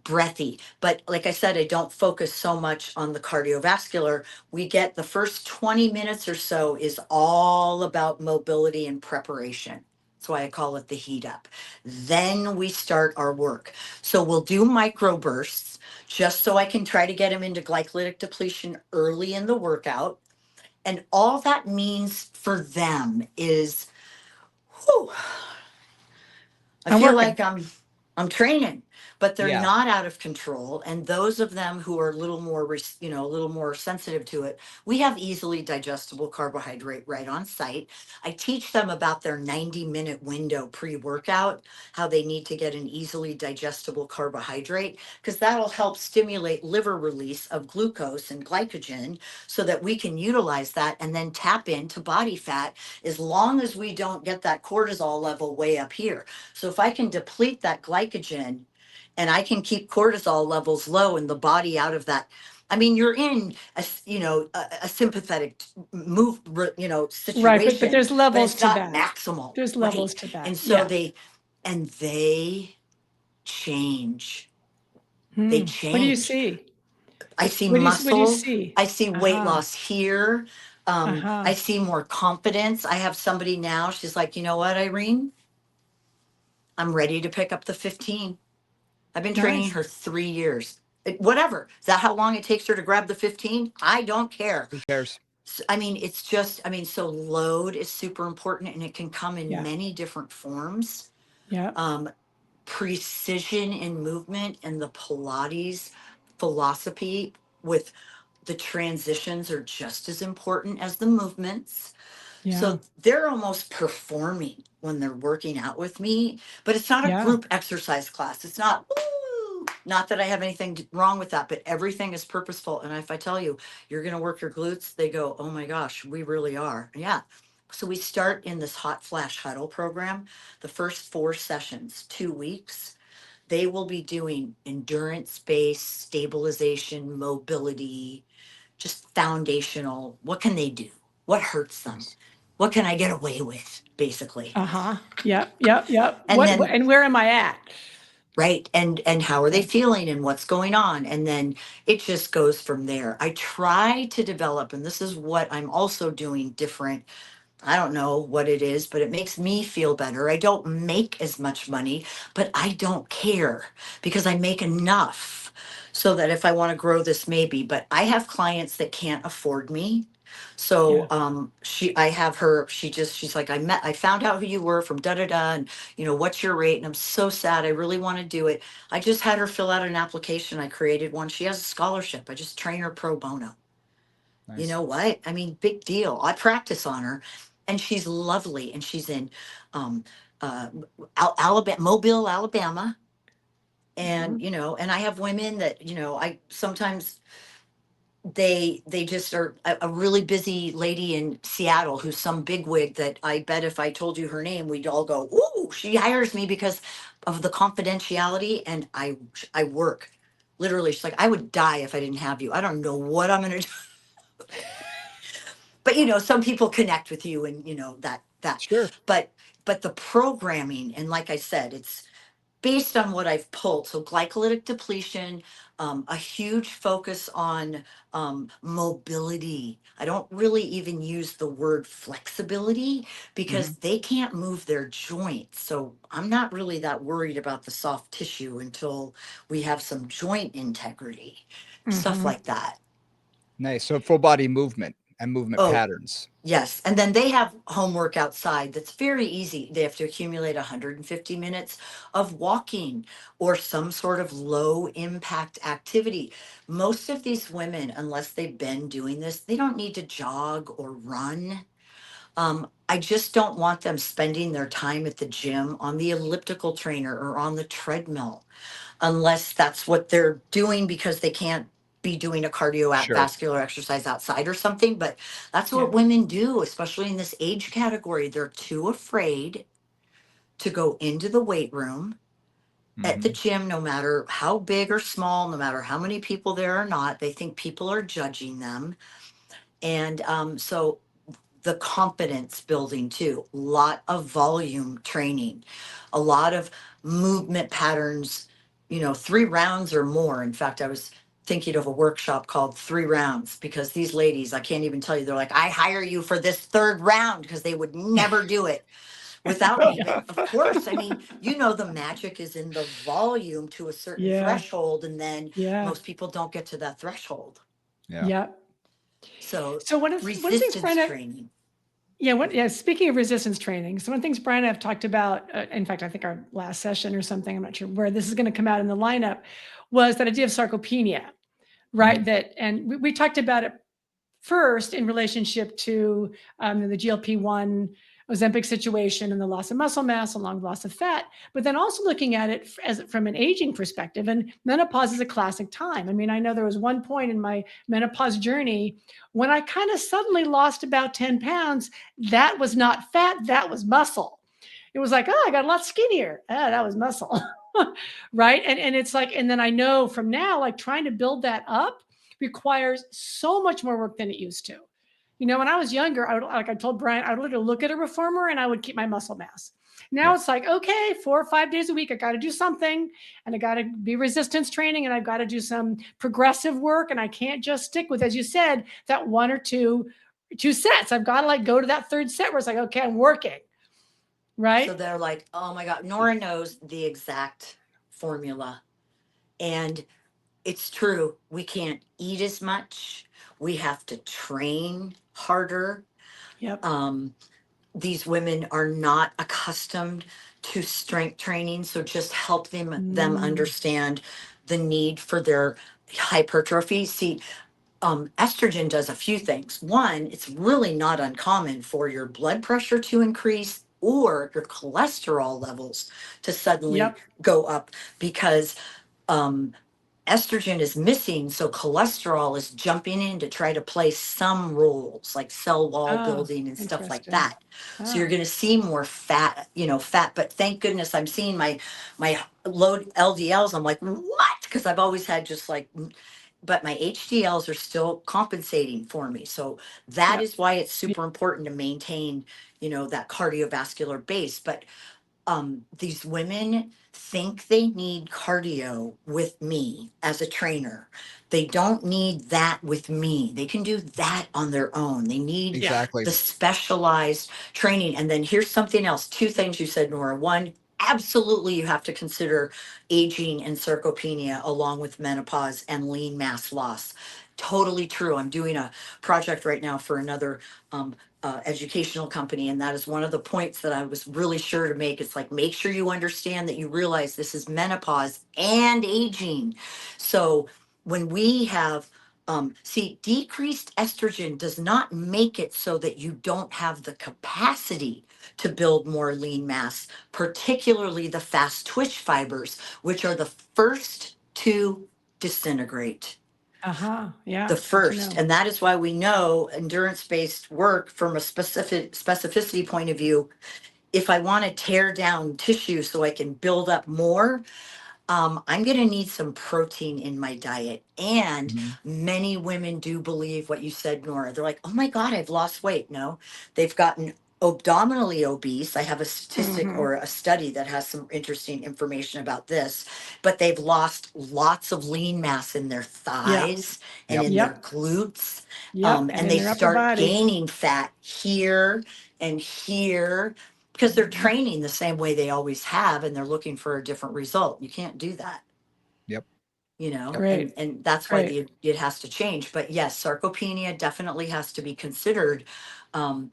breathy. But like I said, I don't focus so much on the cardiovascular. We get the first 20 minutes or so is all about mobility and preparation. That's why I call it the heat up. Then we start our work. So we'll do microbursts just so I can try to get them into glycolytic depletion early in the workout. And all that means for them is, whew, I I'm feel working. like I'm training, but they're Yeah. not out of control. And those of them who are a little more, a little more sensitive to it, we have easily digestible carbohydrate right on site. I teach them about their 90-minute window pre-workout, how they need to get an easily digestible carbohydrate, because that'll help stimulate liver release of glucose and glycogen so that we can utilize that and then tap into body fat as long as we don't get that cortisol level way up here. So if I can deplete that glycogen and I can keep cortisol levels low and the body out of that, I mean, you're in a sympathetic Right. But situation, there's but levels it's to not that. maximal, There's right? levels to that. And so Yeah. they change. They Hmm. What do you change. see? I see What do you muscle. see? I see weight Uh-huh. loss here. Uh-huh. I see more confidence. I have somebody now, she's like, you know what, Irene? I'm ready to pick up the 15. I've been training Nice. her 3 years. Whatever. Is that how long it takes her to grab the 15? I don't care. Who cares? I mean, it's just, I mean, so load is super important and it can come in Yeah. many different forms. Yeah. Um, Precision in movement and the Pilates philosophy with the transitions are just as important as the movements. Yeah. So they're almost performing when they're working out with me, but it's not a Yeah. group exercise class. It's not, "Woo!" Not that I have anything wrong with that, but everything is purposeful. And if I tell you, you're going to work your glutes, they go, oh my gosh, we really are. Yeah. So we start in this hot flash huddle program, the first 4 sessions, 2 weeks. They will be doing endurance based stabilization, mobility, just foundational. What can they do? What hurts them? Nice. What can I get away with, basically? Uh-huh. Yep. Yep. Yep. And then And where am I at? right, and how are they Yeah. feeling and what's going on? And then it just goes from there. I try to develop, and this is what I'm also doing different. I don't know what it is, but it makes me feel better. I don't make as much money, but I don't care because I make enough so that if I want to grow this, maybe. But I have clients that can't afford me. So Yeah. I have her, she's like, I found out who you were from da da da, and what's your rate? And I'm so sad. I really want to do it. I just had her fill out an application. I created one. She has a scholarship. I just train her pro bono. You Nice. know what? I mean, big deal. I practice on her, and she's lovely. And she's in um, uh, Alabama, Mobile, Alabama. And Mhm. and I have women that I sometimes they just are a really busy lady in Seattle who's some bigwig that I bet if I told you her name, we'd all go, "Ooh, she hires me because of the confidentiality." And I work. Literally, she's like, "I would die if I didn't have you. I don't know what I'm gonna do." But some people connect with you, and that Sure. but the programming, and like I said, it's based on what I've pulled. So glycolytic depletion, a huge focus on mobility. I don't really even use the word flexibility Hmm. because they can't move their joints. So I'm not really that worried about the soft tissue until we have some joint integrity, stuff Mhm. like that. Nice. So full body movement and movement Oh, patterns. yes. And then they have homework outside that's very easy. They have to accumulate 150 minutes of walking or some sort of low impact activity. Most of these women, unless they've been doing this, they don't need to jog or run. I just don't want them spending their time at the gym on the elliptical trainer or on the treadmill unless that's what they're doing because they can't be doing a Sure. cardiovascular exercise outside or something. But that's Yeah. what women do, especially in this age category. They're too afraid to go into the weight room at the Hmm. gym, no matter how big or small, no matter how many people there are not. They think people are judging them. And so the confidence building too, a lot of volume training, a lot of movement patterns, 3 rounds or more. In fact, I was thinking of a workshop called 3 rounds because these ladies, I can't even tell you, they're like, I hire you for this third round because they would never do it without me. But Yeah. of course, I mean, the magic is in the volume to a certain Yeah. threshold, and then Yeah. most people don't get to that threshold. Yeah. Yeah. So So one of the things resistance Brian, training. yeah, speaking of resistance training, so one of the things Brian and I have talked about, in fact, I think our last session or something, I'm not sure where this is going to come out in the lineup, was that idea of sarcopenia, right? Hmm. That, and we talked about it first in relationship to the GLP-1 Ozempic situation and the loss of muscle mass along with loss of fat, but then also looking at it as from an aging perspective. And menopause is a classic time. I mean, I know there was one point in my menopause journey when I kind of suddenly lost about 10 pounds. That was not fat, that was muscle. It was like, oh, I got a lot skinnier. Ah, that was muscle. Right. And it's like, and then I know from now, like trying to build that up requires so much more work than it used to. When I was younger, like I told Brian, I would literally look at a reformer and I would keep my muscle mass. Now it's like, okay, 4 or 5 days a week, I got to do something, and I got to be resistance training, and I've got to do some progressive work, and I can't just stick with, as you said, that one or two sets. I've got to like go to that third set where it's like, okay, I'm working, right? So they're like, oh my God, Nora knows the exact formula. And it's true. We can't eat as much. We have to train harder. Yep. These women are not accustomed to strength training. So just help them understand the need for their hypertrophy. See, estrogen does a few things. One, it's really not uncommon for your blood pressure to increase or your cholesterol levels to suddenly Yep. go up because estrogen is missing. So cholesterol is jumping in to try to play some roles like cell wall building and stuff like Interesting. that. So you're going to see more fat, fat. But thank goodness I'm seeing my low LDLs. I'm like, what? Because I've always had just like, but my HDLs are still compensating for me. So that is why it's super important to maintain, that cardiovascular base. But these women think they need cardio with me as a trainer. They don't need that with me. They can do that on their own. They need Exactly. the specialized training. And then here's something else. Two things you said, Nora. One, absolutely you have to consider aging and sarcopenia along with menopause and lean mass loss. Totally true. I'm doing a project right now for another educational company, and that is one of the points that I was really sure to make. It's like, make sure you understand that you realize this is menopause and aging. So when we have decreased estrogen does not make it so that you don't have the capacity to build more lean mass, particularly the fast twitch fibers, which are the first to disintegrate. Yeah. The first. And that is why we know endurance-based work from a specificity point of view. If I want to tear down tissue so I can build up more, I'm going to need some protein in my diet. And many women do believe what you said, Nora. They're like, oh my God, I've lost weight. No, they've gotten abdominally obese. I have a statistic or a study that has some interesting information about this, but they've lost lots of lean mass in their thighs and in their glutes. And they start gaining fat here and here because they're training the same way they always have and they're looking for a different result. You can't do that. Yep. And that's why it has to change. But yes, sarcopenia definitely has to be considered. And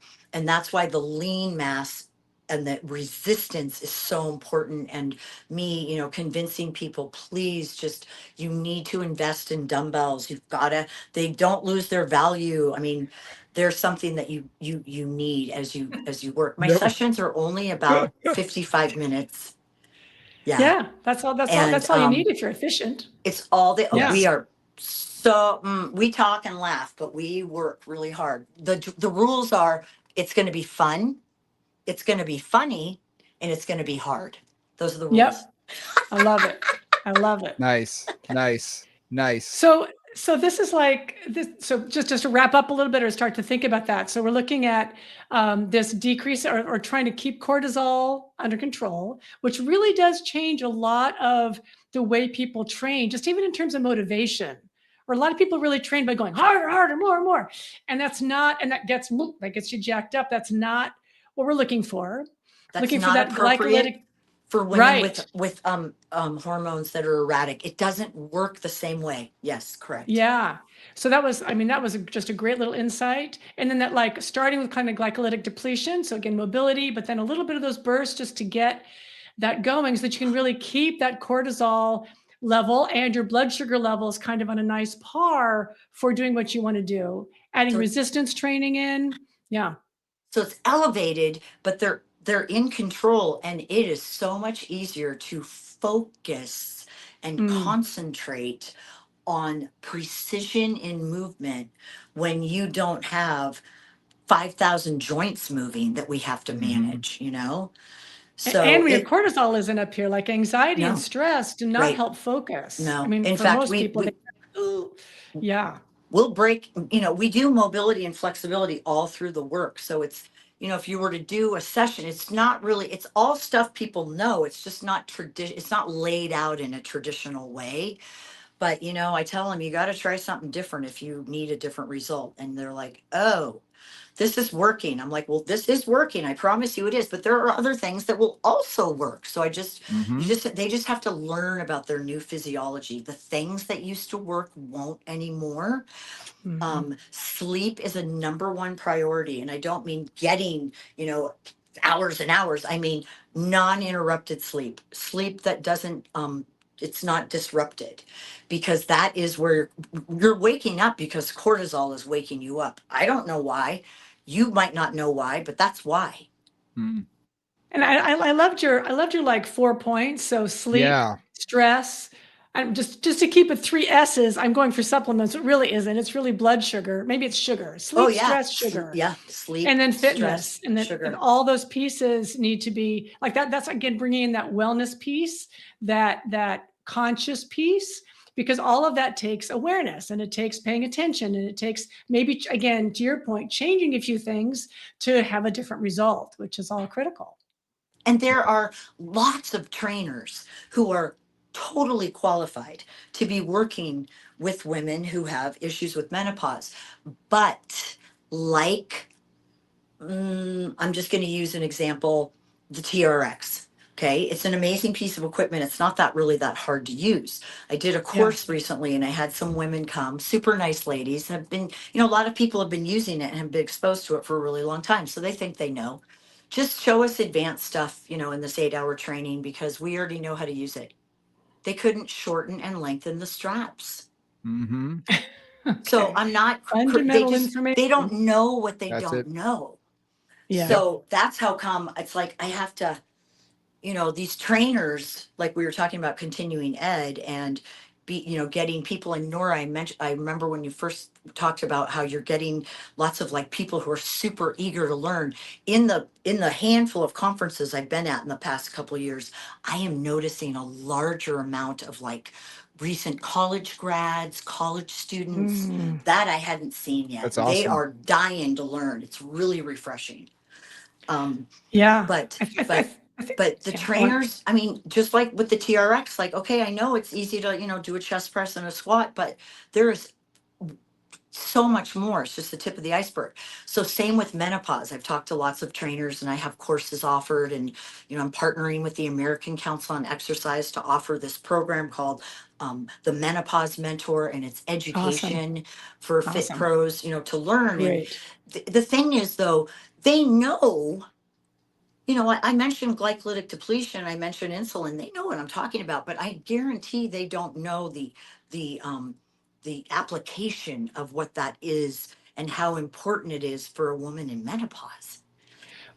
that's why the lean mass and the resistance is so important. And me, convincing people, please you need to invest in dumbbells. They don't lose their value. I mean, there's something that you need as you work. My sessions are only about 55 minutes. Yeah. That's all you need if you're efficient. It's all we are. So we talk and laugh, but we work really hard. The rules are, it's going to be fun, it's going to be funny, and it's going to be hard. Those are the rules. Yep. I love it. I love it. Nice. So this is like this. So just to wrap up a little bit or start to think about that. So we're looking at this decrease or trying to keep cortisol under control, which really does change a lot of the way people train, just even in terms of motivation. Or a lot of people really train by going harder, harder, more and more. And that gets you jacked up. That's not what we're looking for. That's looking not for that appropriate glycolytic for women with hormones that are erratic. It doesn't work the same way. Yes, correct. Yeah. So that was just a great little insight. And then that starting with kind of glycolytic depletion. So again, mobility, but then a little bit of those bursts just to get that going so that you can really keep that cortisol level and your blood sugar levels kind of on a nice par for doing what you want to do. Adding resistance training in. Yeah. So it's elevated, but they're in control, and it is so much easier to focus and concentrate on precision in movement when you don't have 5,000 joints moving that we have to manage, So and when your cortisol isn't up here, like anxiety and stress do not help focus. No. I mean, In for fact, most people, yeah. We'll break, we do mobility and flexibility all through the work. So it's you know, if you were to do a session, it's not really, it's all stuff people know. It's just not it's not laid out in a traditional way. But, you know, I tell them, you got to try something different if you need a different result. And they're like, oh, this is working. I'm like, well, this is working. I promise you it is. But there are other things that will also work. So they just have to learn about their new physiology. The things that used to work won't anymore. Sleep is a number one priority. And I don't mean getting, you know, hours and hours. I mean, non-interrupted sleep, sleep that doesn't, it's not disrupted, because that is where you're waking up because cortisol is waking you up. I don't know why. You might not know why, but that's why. Mm. And I loved your like 4 points. So sleep, Yeah. stress. I'm just to keep it 3 S's. I'm going for supplements. It really isn't. It's really blood sugar. Maybe it's sugar. Sleep, Oh yeah, stress, sugar. yeah, sleep, And then stress, fitness, and then sugar. and all those pieces need to be like that. That's again bringing in that wellness piece, that conscious piece, because all of that takes awareness, and it takes paying attention, and it takes maybe, again, to your point, changing a few things to have a different result, which is all critical. And there are lots of trainers who are totally qualified to be working with women who have issues with menopause. But like, I'm just going to use an example, the TRX. Okay, it's an amazing piece of equipment. It's not that really that hard to use. I did a course recently and I had some women come, super nice ladies, have been, you know, a lot of people have been using it and have been exposed to it for a really long time. So they think they know. Just show us advanced stuff, you know, in this 8-hour training, because we already know how to use it. They couldn't shorten and lengthen the straps. Mm-hmm. So Okay. I'm not, Fundamental they information. don't know what they That's don't it. know. Yeah. So that's how come it's like I have to, you know, these trainers, like we were talking about continuing ed and be, you know, getting people. And Nora, I remember when you first talked about how you're getting lots of like people who are super eager to learn. In the handful of conferences I've been at in the past couple of years, I am noticing a larger amount of like recent college grads, college students that I hadn't seen yet. That's They awesome. are dying to learn. It's really refreshing. Yeah. But I, I, but I think, but the yeah, go on. trainers, I mean, just like with the TRX, like, okay, I know it's easy to, you know, do a chest press and a squat, but there's so much more. It's just the tip of the iceberg. So same with menopause. I've talked to lots of trainers and I have courses offered, and you know, I'm partnering with the American Council on Exercise to offer this program called the Menopause Mentor, and it's Awesome. education for fit Awesome. pros, you know, to learn. And Great. the thing is though, they know, you know, I mentioned glycolytic depletion, I mentioned insulin. They know what I'm talking about, but I guarantee they don't know the the application of what that is and how important it is for a woman in menopause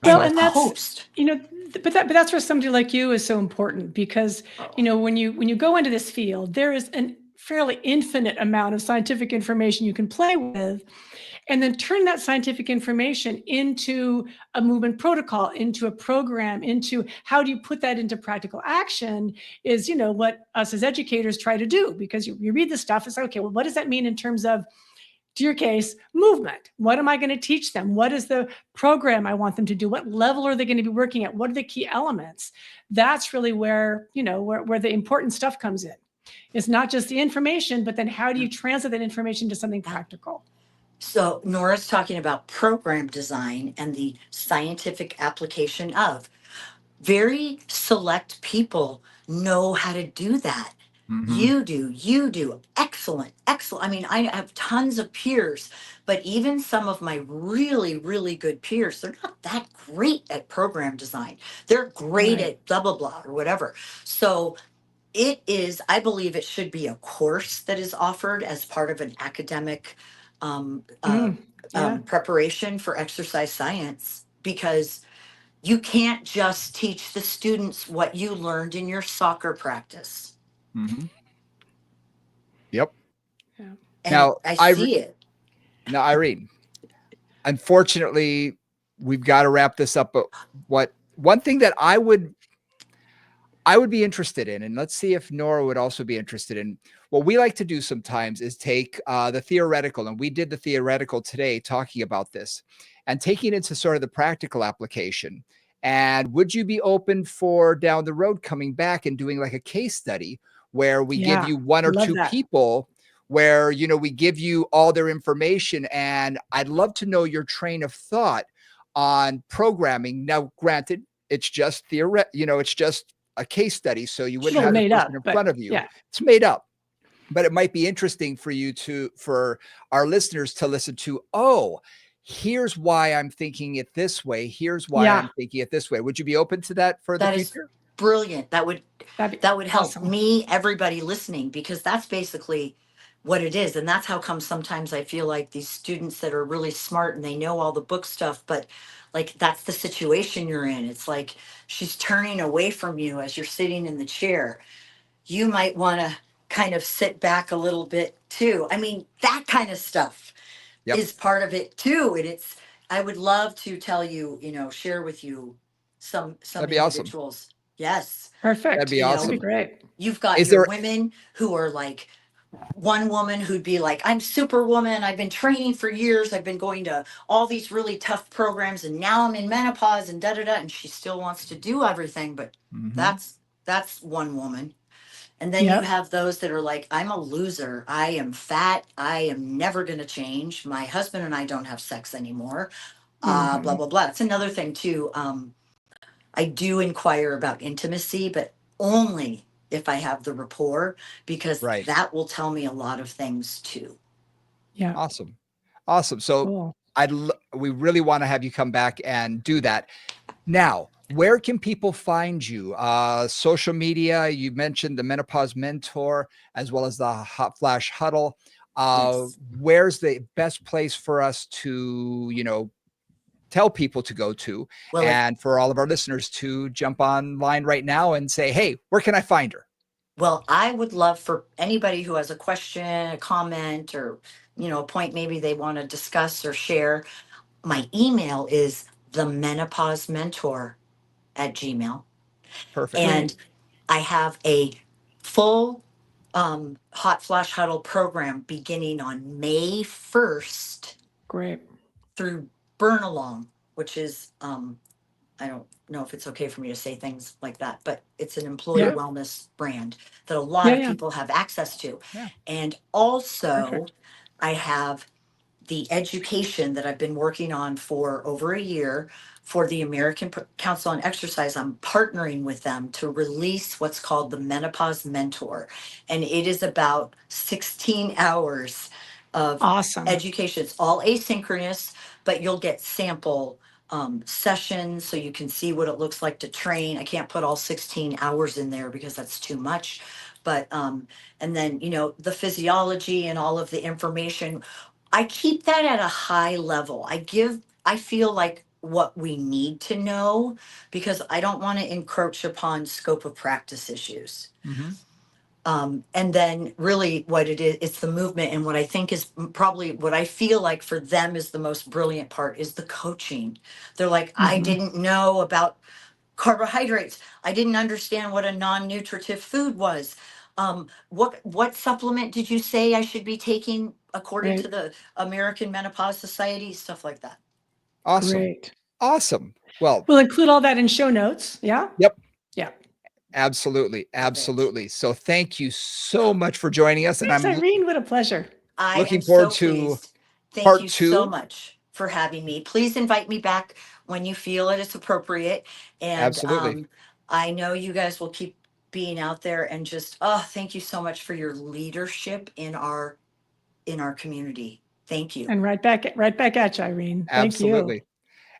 Well, and and that's, post. you know, but that's where somebody like you is so important, because, you know, when you go into this field, there is an fairly infinite amount of scientific information you can play with, and then turn that scientific information into a movement protocol, into a program, into how do you put that into practical action, is, you know, what us as educators try to do. Because you read the stuff, it's like, okay, well, what does that mean in terms of, to your case, movement? What am I going to teach them? What is the program I want them to do? What level are they going to be working at? What are the key elements? That's really where, you know, where the important stuff comes in. It's not just the information, but then how do you translate that information to something practical? So Nora's talking about program design and the scientific application of. Very select people know how to do that. Mm-hmm. You do. Excellent, excellent. I mean, I have tons of peers, but even some of my really, really good peers, they're not that great at program design. They're great Right. at blah, blah, blah, or whatever. So it is, I believe it should be a course that is offered as part of an academic Yeah. preparation for exercise science, because you can't just teach the students what you learned in your soccer practice. Mm-hmm. Yep. Yeah. And Now, I see it. Now, Irene, unfortunately, we've got to wrap this up. But one thing that I would be interested in, and let's see if Nora would also be interested in. What we like to do sometimes is take the theoretical, and we did the theoretical today talking about this, and taking it into sort of the practical application. And would you be open for down the road coming back and doing like a case study where we give Yeah, you one or love two that. people where, we give you all their information, and I'd love to know your train of thought on programming. Now, granted, it's just it's just a case study, so you It's a wouldn't little have the made person up, in but front of you. yeah. It's made up, but it might be interesting for our listeners to listen to. Oh, here's why I'm thinking it this way. Here's why Yeah, I'm thinking it this way. Would you be open to that for the That is future? brilliant. that'd be That would help awesome. me, everybody listening, because that's basically what it is. And that's how come sometimes I feel like these students that are really smart and they know all the book stuff, but like that's the situation you're in. It's like she's turning away from you as you're sitting in the chair. You might want to kind of sit back a little bit too. I mean, that kind of stuff Yep. is part of it too. And I would love to tell you, share with you some That'd be awesome. individuals. Yes. That'd Perfect. be You That'd be know, awesome. great. you've got Is your there women who are like one woman who'd be like, I'm superwoman. I've been training for years. I've been going to all these really tough programs and now I'm in menopause and da da da. And she still wants to do everything, but Mhm. that's one woman. And then you Yep. have those that are like, I'm a loser. I am fat. I am never going to change. My husband and I don't have sex anymore. Blah, Mhm. blah, blah. It's another thing, too. I do inquire about intimacy, but only if I have the rapport, because right? that will tell me a lot of things, too. Yeah. Awesome, awesome. So Cool. we really want to have you come back and do that. Now, where can people find you? Social media, you mentioned the Menopause Mentor as well as the Flash Huddle. Yes. Where's the best place for us to, tell people to go to, Well, if and for all of our listeners to jump online right now and say, hey, where can I find her? Well, I would love for anybody who has a question, a comment, or a point maybe they want to discuss or share. My email is themenopausementor@gmail. Perfect. And Great. I have a full hot flash huddle program beginning on May 1st Great. through Burn Along, which is I don't know if it's okay for me to say things like that, but it's an employee Yeah. wellness brand that a lot Yeah. of Yeah. people have access to. Yeah. And also, Perfect. I have the education that I've been working on for over a year for the American Council on Exercise. I'm partnering with them to release what's called the Menopause Mentor. And it is about 16 hours of Awesome. education. It's all asynchronous, but you'll get sample sessions so you can see what it looks like to train. I can't put all 16 hours in there because that's too much. But, and then, the physiology and all of the information, I keep that at a high level. I feel like what we need to know because I don't want to encroach upon scope of practice issues. Mhm. And then really what it is, it's the movement. And what I think is probably what I feel like for them is the most brilliant part is the coaching. They're like, I Mhm. didn't know about carbohydrates. I didn't understand what a non-nutritive food was. What supplement did you say I should be taking according to Great. the American Menopause Society? Stuff like that. Awesome. Great. Awesome. Well, We'll include all that in show notes. Yeah. yep. Yeah. Absolutely. Perfect. Absolutely. So thank you so much for joining us. And Thanks, I'm Irene. What a pleasure. I am looking forward so to pleased. Thank part you so two. much for having me. Please invite me back when you feel it is appropriate. And Absolutely. I know you guys will keep being out there and just thank you so much for your leadership in our community. Thank you. And right back at you, Irene. Thank you. Absolutely.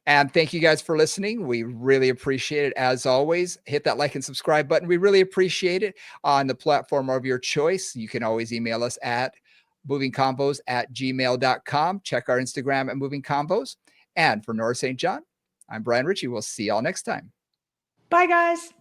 And thank you guys for listening. We really appreciate it. As always, hit that like and subscribe button. We really appreciate it on the platform of your choice. You can always email us at movingcombos@gmail.com. Check our Instagram at Moving Combos. And for Nora St. John, I'm Brian Ritchie. We'll see y'all next time. Bye, guys.